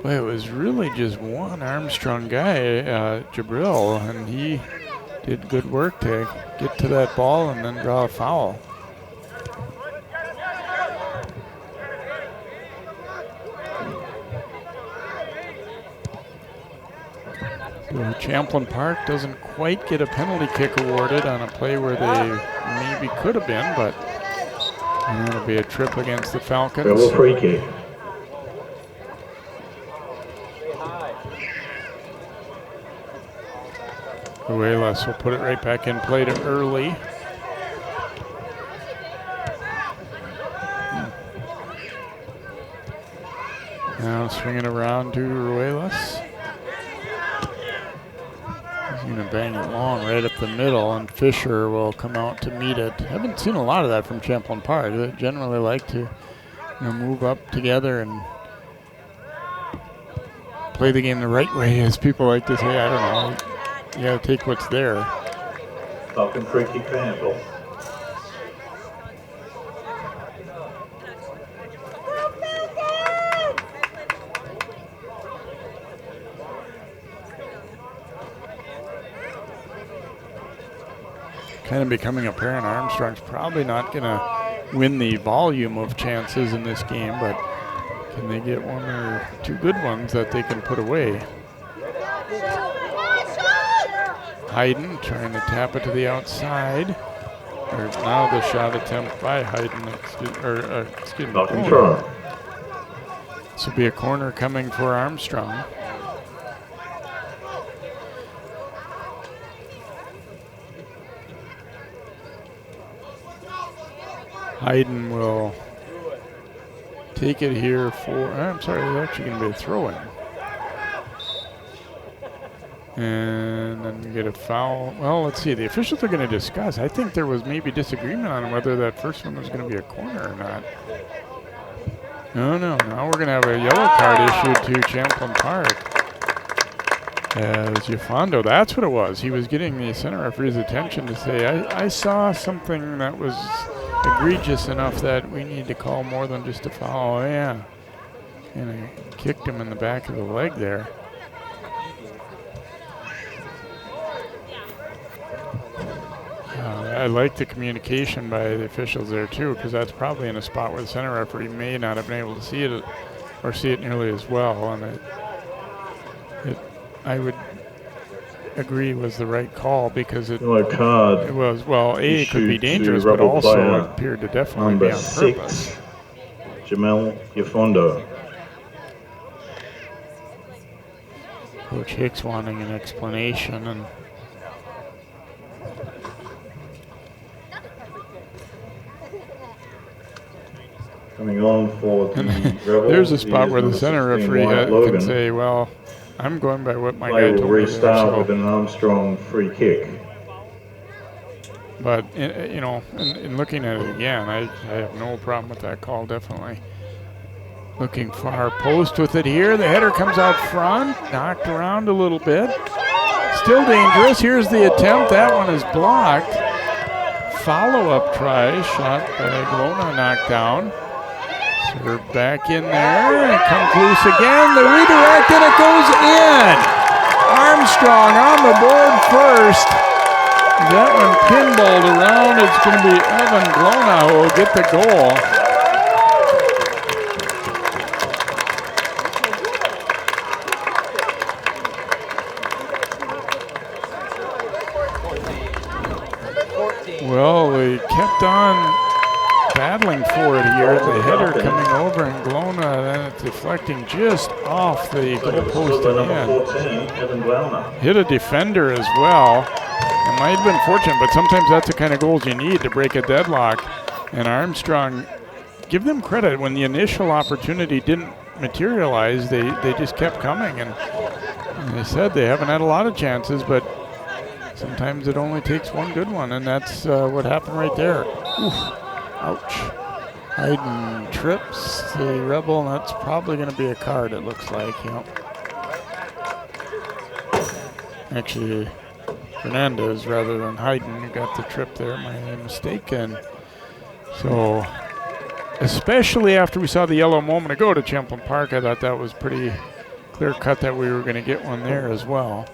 Well, it was really just one Armstrong guy, Jabril, and he did good work to get to that ball and then draw a foul. So Champlin Park doesn't quite get a penalty kick awarded on a play where they maybe could have been, but it'll be a trip against the Falcons. Rebel free kick. Ruelas will put it right back in play to Early. Now swing it around to Ruelas. He's going to bang it long right up the middle, and Fisher will come out to meet it. Haven't seen a lot of that from Champlin Park. They generally like to move up together and play the game the right way, as people like to say. I don't know. You got to take what's there. Falcon free kick for handball. Kind of becoming apparent Armstrong's probably not going to win the volume of chances in this game, but can they get one or two good ones that they can put away? Hayden trying to tap it to the outside. Or now the shot attempt by Hayden. Excuse me. This will be a corner coming for Armstrong. Hayden will take it here for, I'm sorry, it's actually going to be a throw-in. And then get a foul. Well, let's see. The officials are going to discuss. I think there was maybe disagreement on whether that first one was going to be a corner or not. No. Now we're going to have a yellow card issued to Champlin Park. As Yafondo, that's what it was. He was getting the center referee's attention to say, I saw something that was egregious enough that we need to call more than just a foul. Oh, yeah. And I kicked him in the back of the leg there. I like the communication by the officials there too, because that's probably in a spot where the center referee may not have been able to see it or see it nearly as well. And I would agree was the right call because it was, well, A, it could be dangerous, but also it appeared to definitely be on purpose. Jamel Yafondo. Coach Hicks wanting an explanation, and coming on for the Rebels. There's a spot where the center referee can say, well, I'm going by what my guy told me. Restart with an Armstrong free kick. But, in looking at it again, I have no problem with that call, definitely. Looking far post with it here. The header comes out front, knocked around a little bit. Still dangerous. Here's the attempt. That one is blocked. follow-up try, shot by Glona, knocked down. Serve back in there, it comes loose again, the redirect, and it goes in! Armstrong on the board first. That one pinballed around, it's going to be Evan Glona who will get the goal. Well, we kept on battling for it here. The header coming over and Glona, then it's deflecting just off the goalpost and in. Hit a defender as well. It might have been fortunate, but sometimes that's the kind of goals you need to break a deadlock. And Armstrong, give them credit, when the initial opportunity didn't materialize, they just kept coming. And they said they haven't had a lot of chances, but sometimes it only takes one good one, and that's what happened right there. Oof. Ouch. Hayden trips the Rebel, and that's probably going to be a card, it looks like. Yep. Actually, Fernandez rather than Hayden who got the trip there, my mistake. And so, especially after we saw the yellow a moment ago to Champlin Park, I thought that was pretty clear cut that we were going to get one there as well.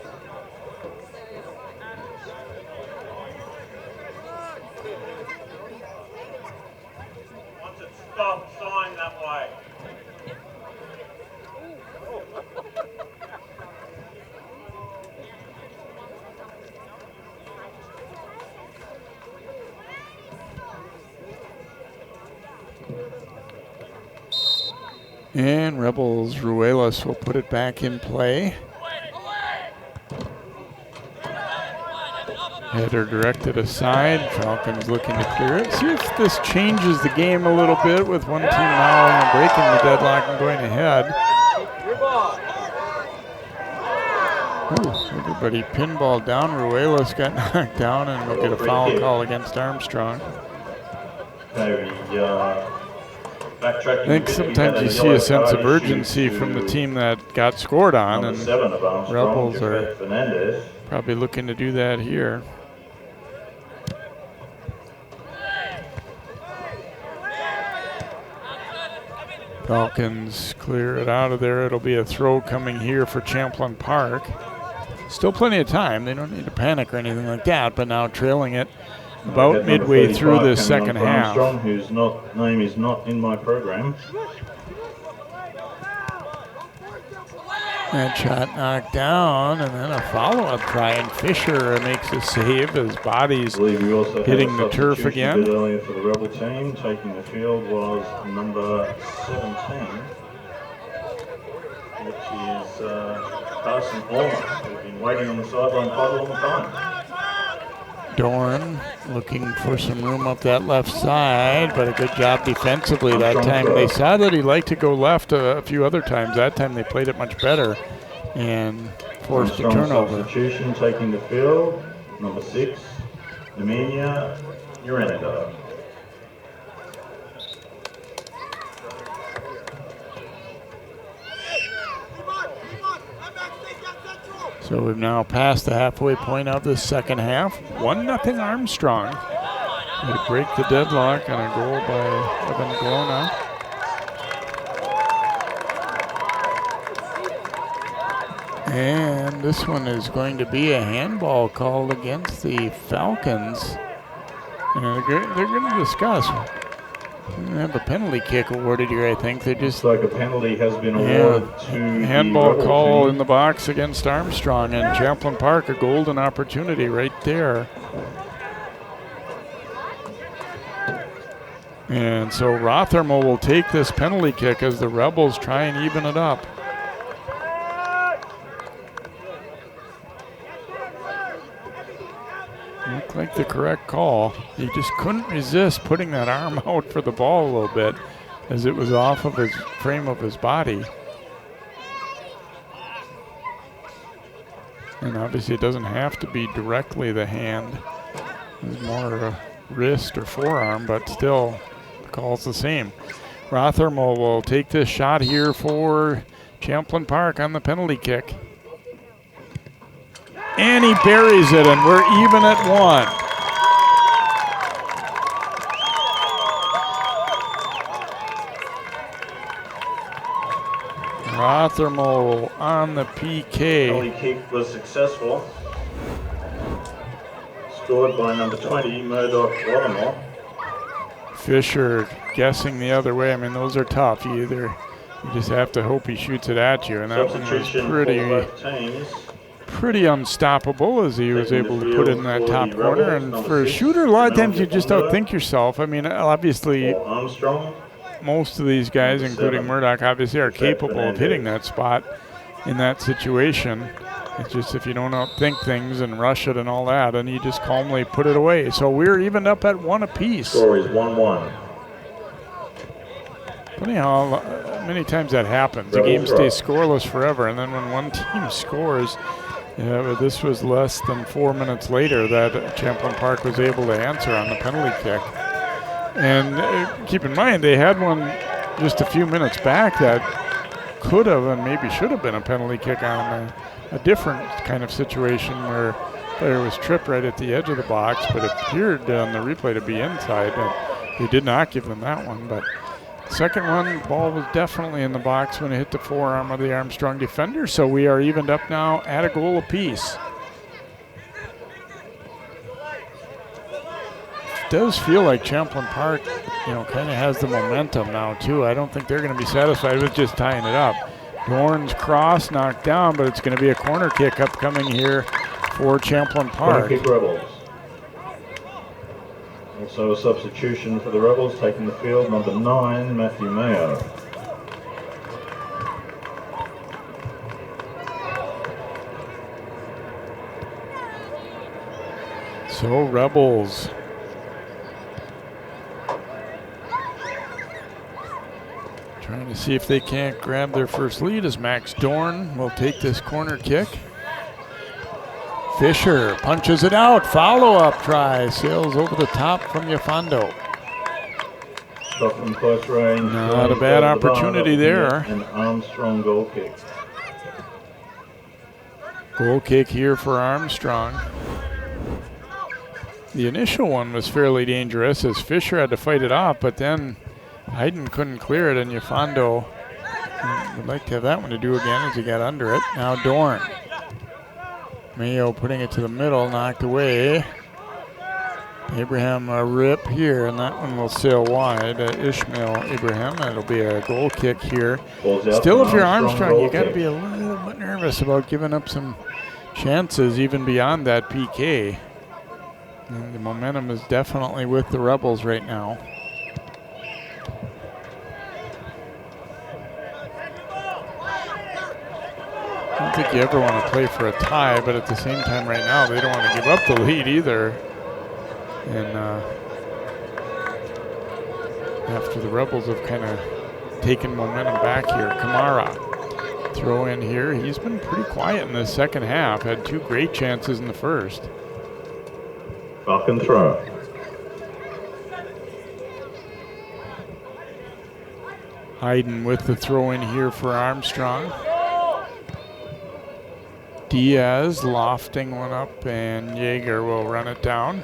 And Rebels Ruelas will put it back in play. Header directed aside. Falcons looking to clear it. See if this changes the game a little bit with one team now breaking the deadlock and going ahead. Ooh, everybody pinballed down. Ruelas got knocked down, and we'll get a foul call against Armstrong. I think sometimes you see a sense of urgency from the team that got scored on, and Rebels are probably looking to do that here. Falcons clear it out of there. It'll be a throw coming here for Champlin Park. Still plenty of time. They don't need to panic or anything like that, but now trailing it about midway through this second half. Armstrong, whose name is not in my program. That shot knocked down, and then a follow-up try, and Fisher makes a save. His body's hitting the turf again. A bit earlier for the Rebel team. Taking the field was number 17, which is Carson Allman, who's been waiting on the sideline quite a long time. Dorn looking for some room up that left side, but a good job defensively that time. They saw that he liked to go left a few other times. That time they played it much better and forced a turnover. Substitution taking the field, number 6, Nemanja Urenda. So we've now passed the halfway point of the second half. 1-0 Armstrong. They break the deadlock on a goal by Evan Glona. And this one is going to be a handball called against the Falcons. And they're going to discuss. They have a penalty kick awarded here, I think. They just like a penalty has been awarded to handball call in the box against Armstrong, and Champlin Park, a golden opportunity right there. And so Rothermo will take this penalty kick as the Rebels try and even it up. Looked like the correct call. He just couldn't resist putting that arm out for the ball a little bit as it was off of his frame of his body. And obviously it doesn't have to be directly the hand. It's more a wrist or forearm, but still the call's the same. Rothermo will take this shot here for Champlin Park on the penalty kick. And he buries it, and we're even at 1. Rothermel on the PK. Penalty kick was successful. Scored by number 20, Murdoch Rothermel. Fisher guessing the other way. I mean, those are tough. You just have to hope he shoots it at you, and that one was pretty unstoppable as he was able to put it in that top corner. And for a shooter, a lot of times you just outthink yourself. I mean, obviously, most of these guys, including Murdoch, obviously are capable of hitting that spot in that situation. It's just if you don't outthink things and rush it and all that, and you just calmly put it away. So we're evened up at 1 apiece. Score is 1-1. Funny how many times that happens. The game stays scoreless forever, and then when one team scores, this was less than 4 minutes later that Champlin Park was able to answer on the penalty kick. And keep in mind, they had one just a few minutes back that could have and maybe should have been a penalty kick on a different kind of situation where the player was tripped right at the edge of the box, but it appeared on the replay to be inside. But they did not give them that one. But the second one, the ball was definitely in the box when it hit the forearm of the Armstrong defender. So we are evened up now at a goal apiece. It does feel like Champlin Park, kind of has the momentum now too. I don't think they're going to be satisfied with just tying it up. Dorn's cross knocked down, but it's going to be a corner kick upcoming here for Champlin Park. Corner kick Rebels. Also a substitution for the Rebels, taking the field, number 9, Matthew Mayo. So Rebels trying to see if they can't grab their first lead as Max Dorn will take this corner kick. Fisher punches it out. Follow-up try. Sails over the top from Yafando. Shot from close range. Not a bad opportunity there. An Armstrong goal kick. Goal kick here for Armstrong. The initial one was fairly dangerous as Fisher had to fight it off, but then Hayden couldn't clear it, and Yafando would like to have that one to do again as he got under it. Now Dorn. Mayo putting it to the middle, knocked away. Abraham a rip here, and that one will sail wide. Ishmael Abraham, that'll be a goal kick here. Still, if you're Armstrong, you got to be a little bit nervous about giving up some chances even beyond that PK. And the momentum is definitely with the Rebels right now. I don't think you ever want to play for a tie, but at the same time right now, they don't want to give up the lead either. And after the Rebels have kind of taken momentum back here, Kamara throw in here. He's been pretty quiet in the second half, had 2 great chances in the first. Buck and throw. Hayden with the throw in here for Armstrong. Diaz lofting one up, and Yeager will run it down.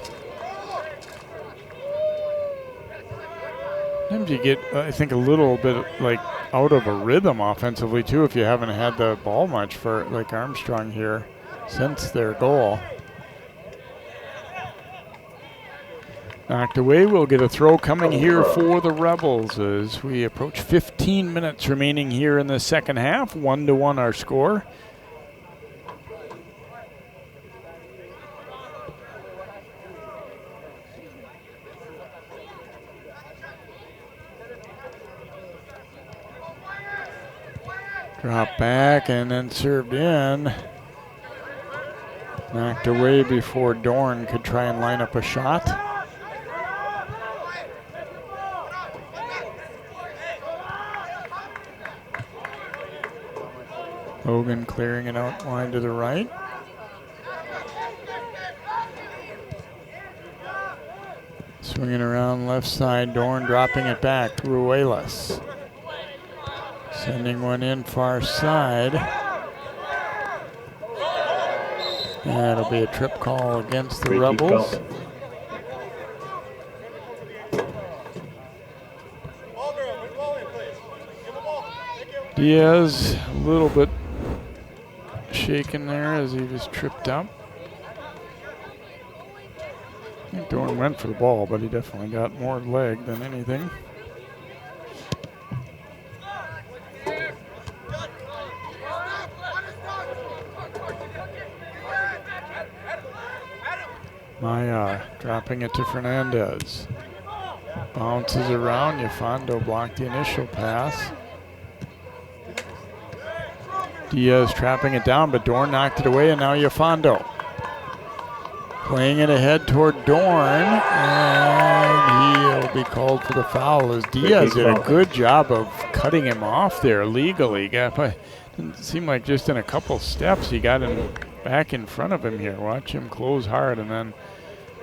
Sometimes you get, I think, a little bit like out of a rhythm offensively too if you haven't had the ball much for like Armstrong here since their goal. Knocked away. We'll get a throw coming here for the Rebels as we approach 15 minutes remaining here in the second half. 1-1 our score. Drop back and then served in. Knocked away before Dorn could try and line up a shot. Hogan clearing it out wide to the right. Swinging around left side, Dorn dropping it back to Ruelas. Sending one in far side. That'll be a trip call against the Rebels. Diaz a little bit shaken there as he was tripped up. I think Dorn went for the ball, but he definitely got more leg than anything. Maya dropping it to Fernandez. Bounces around. Yafando blocked the initial pass. Diaz trapping it down, but Dorn knocked it away, and now Yafando. Playing it ahead toward Dorn, and he'll be called for the foul as Diaz did a good job of cutting him off there legally. Didn't seem like just in a couple steps he got him back in front of him here. Watch him close hard and then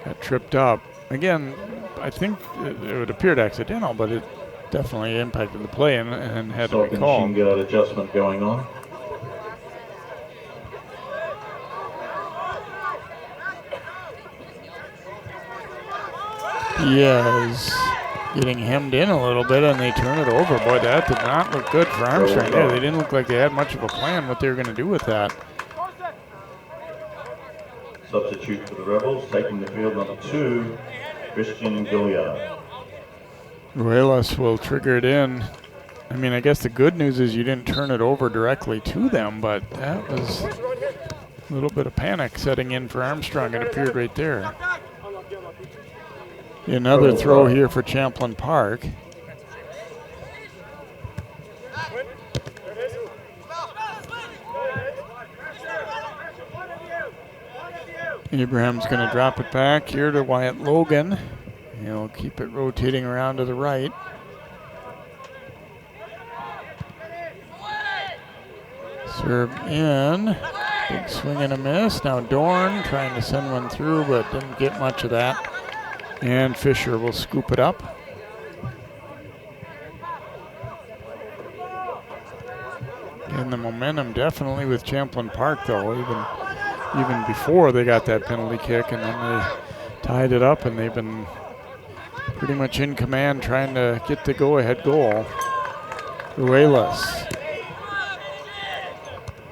got tripped up. Again, I think it would appear accidental, but it definitely impacted the play and had to be called. Shingo adjustment going on. Diaz getting hemmed in a little bit, and they turn it over. Boy, that did not look good for Armstrong. Yeah, they didn't look like they had much of a plan what they were going to do with that. Substitute for the Rebels, taking the field, number 2, Christian Gilliard. Ruelas will trigger it in. I mean, I guess the good news is you didn't turn it over directly to them, but that was a little bit of panic setting in for Armstrong. It appeared right there. Another throw here for Champlin Park. Abraham's going to drop it back here to Wyatt Logan. He'll keep it rotating around to the right. Serve in. Big swing and a miss. Now Dorn trying to send one through, but didn't get much of that. And Fisher will scoop it up. And the momentum definitely with Champlin Park, though. Even before they got that penalty kick, and then they tied it up, and they've been pretty much in command trying to get the go-ahead goal. Ruelas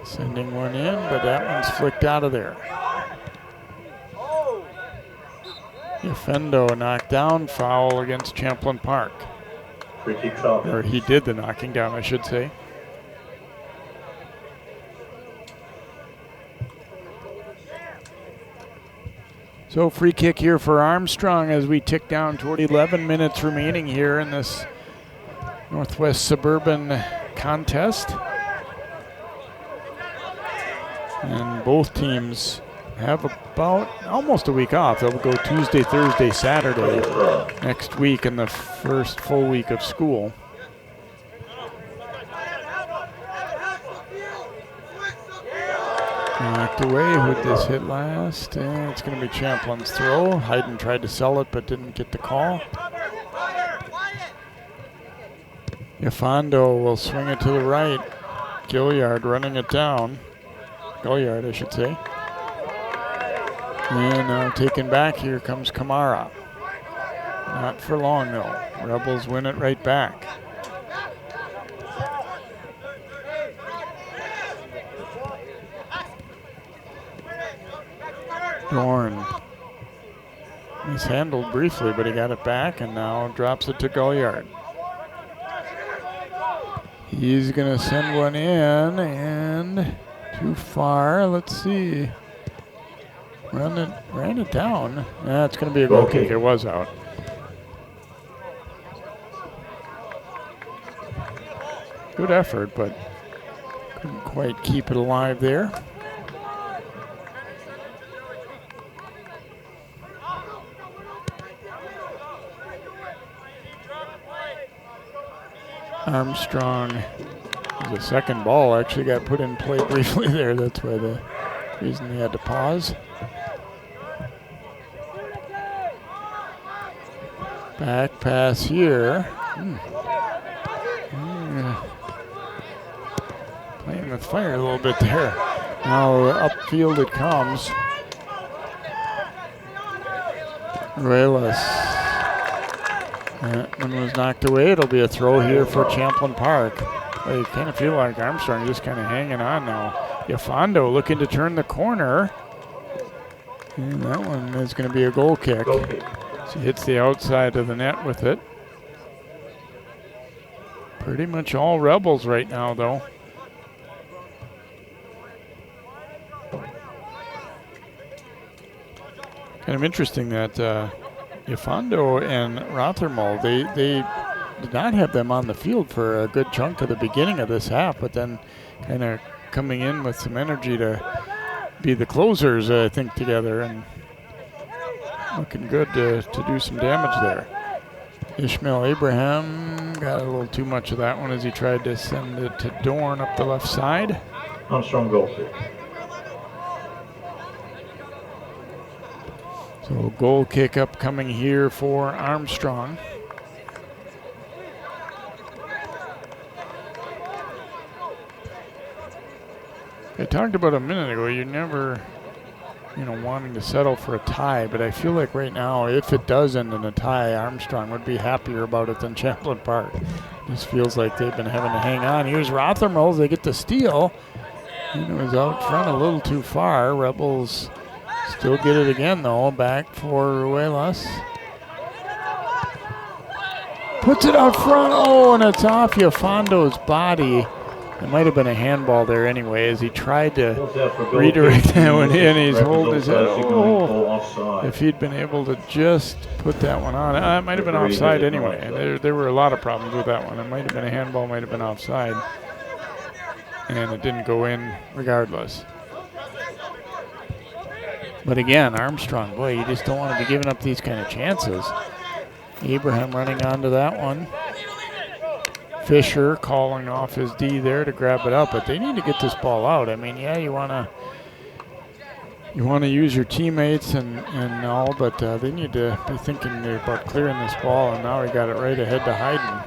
sending one in, but that one's flicked out of there. Yafendo knocked down, foul against Champlin Park. Or he did the knocking down, I should say. So free kick here for Armstrong as we tick down toward 11 minutes remaining here in this Northwest Suburban contest. And both teams have about almost a week off. They'll go Tuesday, Thursday, Saturday next week in the first full week of school. Knocked away. Who'd this hit last? It's going to be Champlin's throw. Hayden tried to sell it but didn't get the call. Yafando will swing it to the right. Gilliard running it down. Gilliard, I should say. And now taken back, here comes Kamara. Not for long, though. Rebels win it right back. Dorn mishandled briefly, but he got it back and now drops it to Gilliard. He's going to send one in and too far. Let's see. Ran it down. It's going to be a goal kick. It was out. Good effort, but couldn't quite keep it alive there. Armstrong, the second ball actually got put in play briefly there. That's why the reason they had to pause. Back pass here. Playing with fire a little bit there. Now upfield it comes. Ruelas That one was knocked away. It'll be a throw here for Champlin Park. Well, you kind of feel like Armstrong just kind of hanging on now. Yafondo looking to turn the corner. And that one is going to be a goal kick. She hits the outside of the net with it. Pretty much all Rebels right now, though. Kind of interesting that Yafondo and Rothermel, they did not have them on the field for a good chunk of the beginning of this half, but then kind of coming in with some energy to be the closers, I think, together, and looking good to do some damage there. Ishmael Abraham got a little too much of that one as he tried to send it to Dorn up the left side. Armstrong goal kick. So goal kick upcoming here for Armstrong. I talked about a minute ago, you're never, wanting to settle for a tie, but I feel like right now, if it does end in a tie, Armstrong would be happier about it than Champlin Park. This feels like they've been having to hang on. Here's Rothermel, they get the steal. And it was out front a little too far. Rebels still get it again, though. Back for Ruelas. Puts it out front. Oh, and it's off Yafondo's body. It might have been a handball there anyway, as he tried to redirect that one in. He's holding his head. Oh, if he'd been able to just put that one on. It might have been offside anyway. There were a lot of problems with that one. It might have been a handball, might have been offside. And it didn't go in regardless. But again, Armstrong, boy, you just don't want to be giving up these kind of chances. Abraham running onto that one. Fisher calling off his D there to grab it up, but they need to get this ball out. I mean, yeah, you want to use your teammates and all, but they need to be thinking about clearing this ball, and now he got it right ahead to Hayden.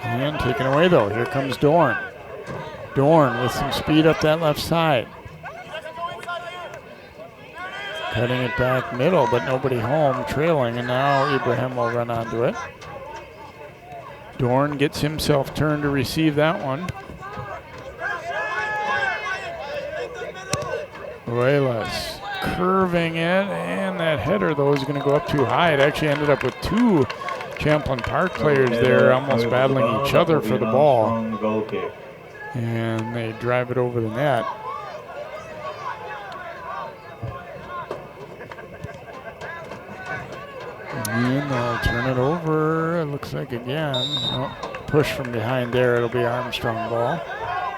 And taken away, though. Here comes Dorn. Dorn with some speed up that left side. Cutting it back middle, but nobody home, trailing, and now Abraham will run onto it. Dorn gets himself turned to receive that one. Ruelas curving it, and that header, though, is going to go up too high. It actually ended up with two Champlin Park players there almost battling each other for the ball. And they drive it over the net. And they'll turn it over, it looks like again. Push from behind there, it'll be Armstrong ball.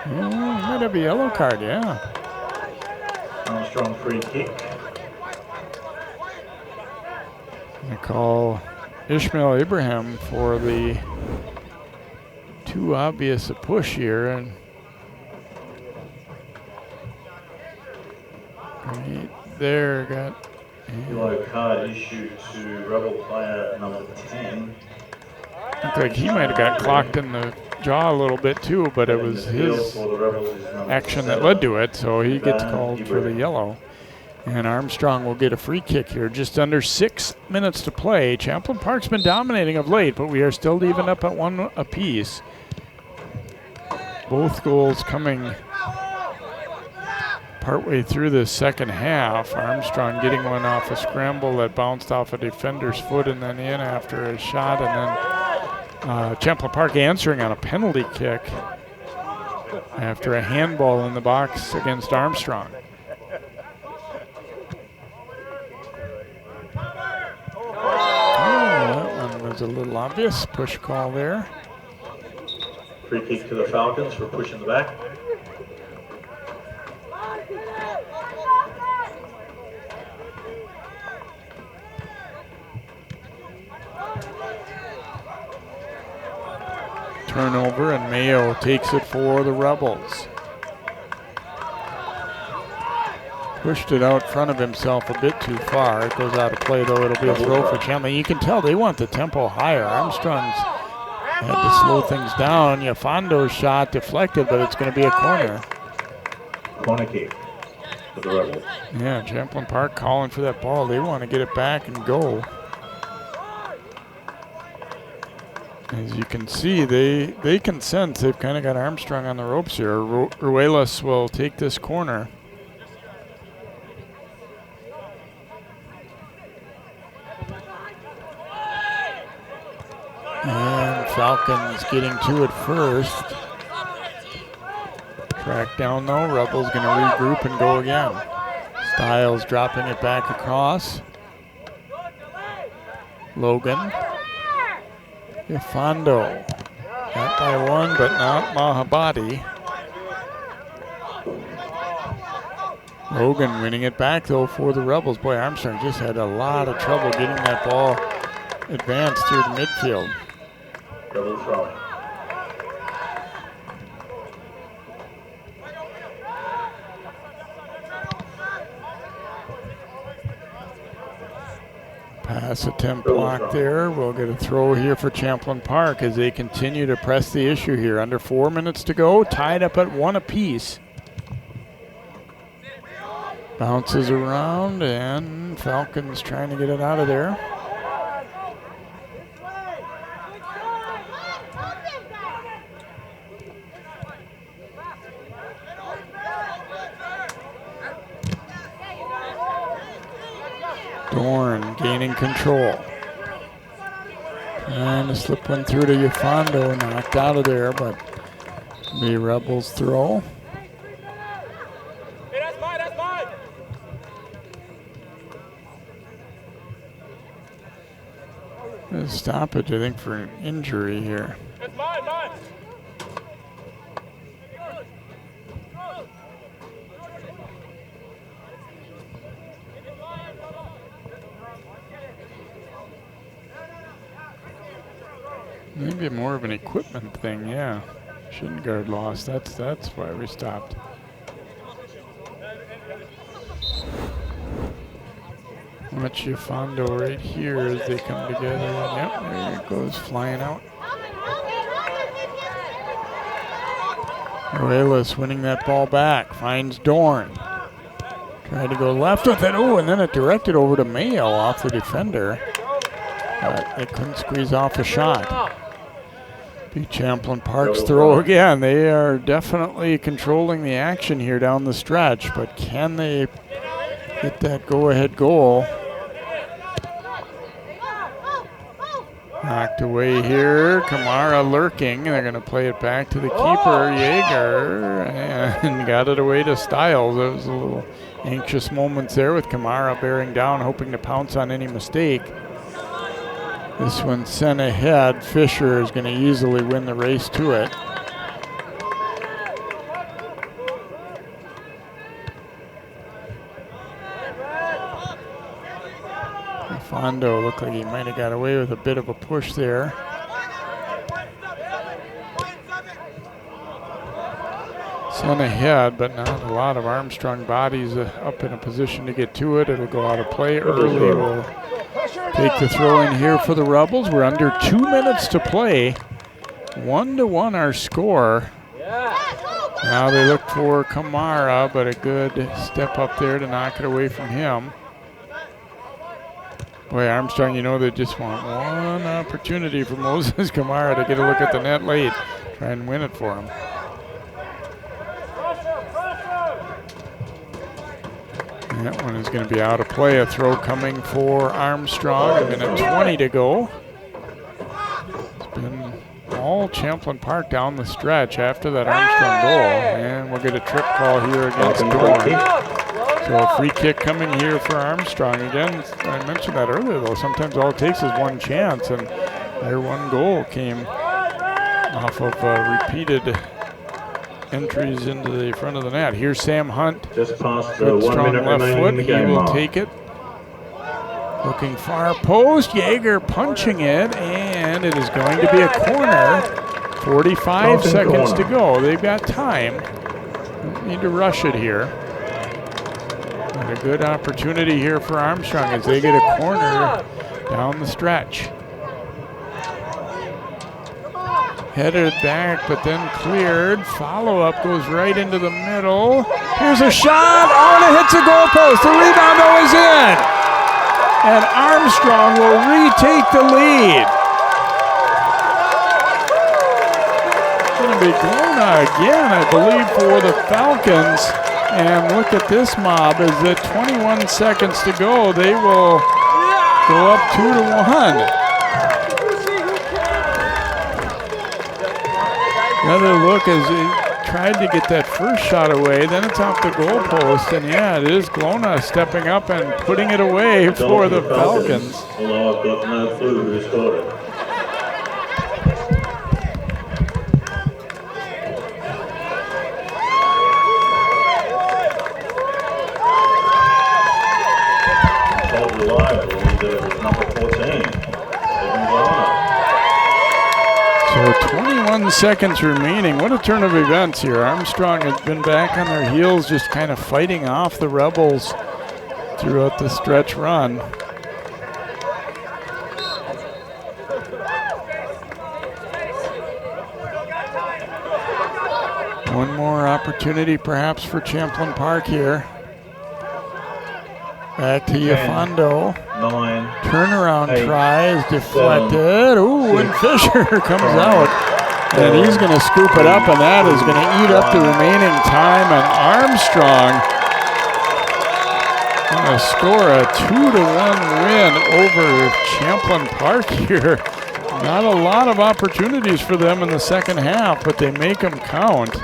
Might have a yellow card, yeah. Armstrong free kick. They call Ishmael Abraham for the too obvious a push here. And right there, got yellow card issued to Rebel player number 10. Looked like he might have got clocked in the jaw a little bit too, but it was his action that led to it, so he gets called for the yellow. And Armstrong will get a free kick here. Just under 6 minutes to play. Champlin Park's been dominating of late, but we are still even up at one apiece. Both goals coming partway through the second half. Armstrong getting one off a scramble that bounced off a defender's foot and then in after a shot, and then Champlin Park answering on a penalty kick after a handball in the box against Armstrong. That one was a little obvious. Push call there. Free kick to the Falcons for pushing the back. Turnover, and Mayo takes it for the Rebels. Pushed it out front of himself a bit too far. It goes out of play, though. It'll be a throw for Champlin. You can tell they want the tempo higher. Armstrong's had to slow things down. Yafondo's shot deflected, but it's going to be a corner. Corner kick for the Rebels. Yeah, Champlin Park calling for that ball. They want to get it back and go. As you can see, they can sense they've kind of got Armstrong on the ropes here. Ruelas will take this corner. And Falcons getting to it first. Track down though, Rebels going to regroup and go again. Stiles dropping it back across. Logan. Ifondo. Got by one, but not Mahabadi. Logan winning it back though for the Rebels. Boy, Armstrong just had a lot of trouble getting that ball advanced through the midfield. Rebels throwing. Pass attempt blocked there. We'll get a throw here for Champlin Park as they continue to press the issue here. Under 4 minutes to go, tied up at 1 apiece. Bounces around and Falcons trying to get it out of there. Dorn gaining control. Trying to slip one through to Ifondo, knocked out of there, but the Rebels throw. Hey, that's mine, that's mine. A stoppage, I think, for an injury here. That's mine, mine. Maybe more of an equipment thing, yeah. Shin guard lost. That's why we stopped. Much Ifondo right here as they come together. Yep, there it goes, flying out. Ruelas winning that ball back. Finds Dorn. Tried to go left with it. Oh, and then it directed over to Mayo off the defender. But they couldn't squeeze off a shot. Be Champlin Park's throw again. They are definitely controlling the action here down the stretch, but can they get that go-ahead goal? Knocked away here. Kamara lurking. They're going to play it back to the keeper, Jaeger, and got it away to Stiles. There was a little anxious moments there with Kamara bearing down, hoping to pounce on any mistake. This one sent ahead. Fisher is going to easily win the race to it. Ifondo looked like he might have got away with a bit of a push there. Sent ahead, but not a lot of Armstrong bodies up in a position to get to it. It'll go out of play early. We'll take the throw in here for the Rebels. We're under 2 minutes to play. 1-1 our score. Now they look for Kamara, but a good step up there to knock it away from him. Boy, Armstrong, you know they just want one opportunity for Moses Kamara to get a look at the net late. Try and win it for him. That one is going to be out of play. A throw coming for Armstrong. A minute 20 to go. It's been all Champlin Park down the stretch after that Armstrong goal. And we'll get a trip call here against Dorn. So a free kick coming here for Armstrong. Again, I mentioned that earlier though. Sometimes all it takes is one chance, and their one goal came off of repeated entries into the front of the net. Here's Sam Hunt. Just past Good 1 strong minute left remaining foot. in the He game will mark. take it. Looking far post. Jaeger punching it, and it is going to be a corner. 45 seconds to go. They've got time. Don't need to rush it here. And a good opportunity here for Armstrong as they get a corner down the stretch. Headed back, but then cleared. Follow-up goes right into the middle. Here's a shot. Oh, and it hits the goalpost. The rebound though is in. And Armstrong will retake the lead. be Glona again, I believe, for the Falcons. And look at this mob. Is it 21 seconds to go? They will go up 2-1. Another look as he tried to get that first shot away. Then it's off the goalpost. And yeah, it is Glona stepping up and putting it away for the Falcons. Although I've got no clue who scored it. So 21 seconds remaining. What a turn of events here. Armstrong has been back on their heels, just kind of fighting off the Rebels throughout the stretch run. One more opportunity perhaps for Champlin Park here. Back to Yafondo. 9. Turnaround 8, try is deflected. 7, Ooh, and 6, Fisher comes 5, out. And he's going to scoop it up, and that is going to eat up the remaining time. And Armstrong going to score a 2-1 win over Champlin Park here. Not a lot of opportunities for them in the second half, but they make them count.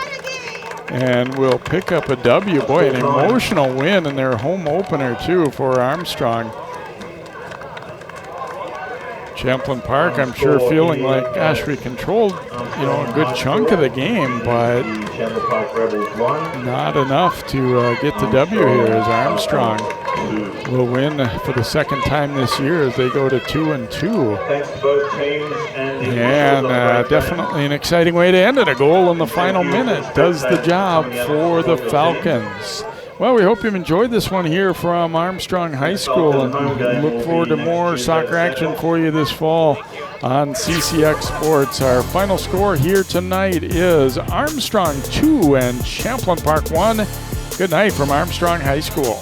And will pick up a W. Boy, an emotional win in their home opener, too, for Armstrong. Champlin Park, I'm sure, feeling like, gosh, we controlled, a good chunk of the game, but not enough to get the W here as Armstrong will win for the second time this year as they go to 2-2. Thanks to both teams And definitely an exciting way to end it. A goal in the final minute does the job for the Falcons. Well, we hope you've enjoyed this one here from Armstrong High School, and we look forward to more soccer action for you this fall on CCX Sports. Our final score here tonight is Armstrong 2 and Champlin Park 1. Good night from Armstrong High School.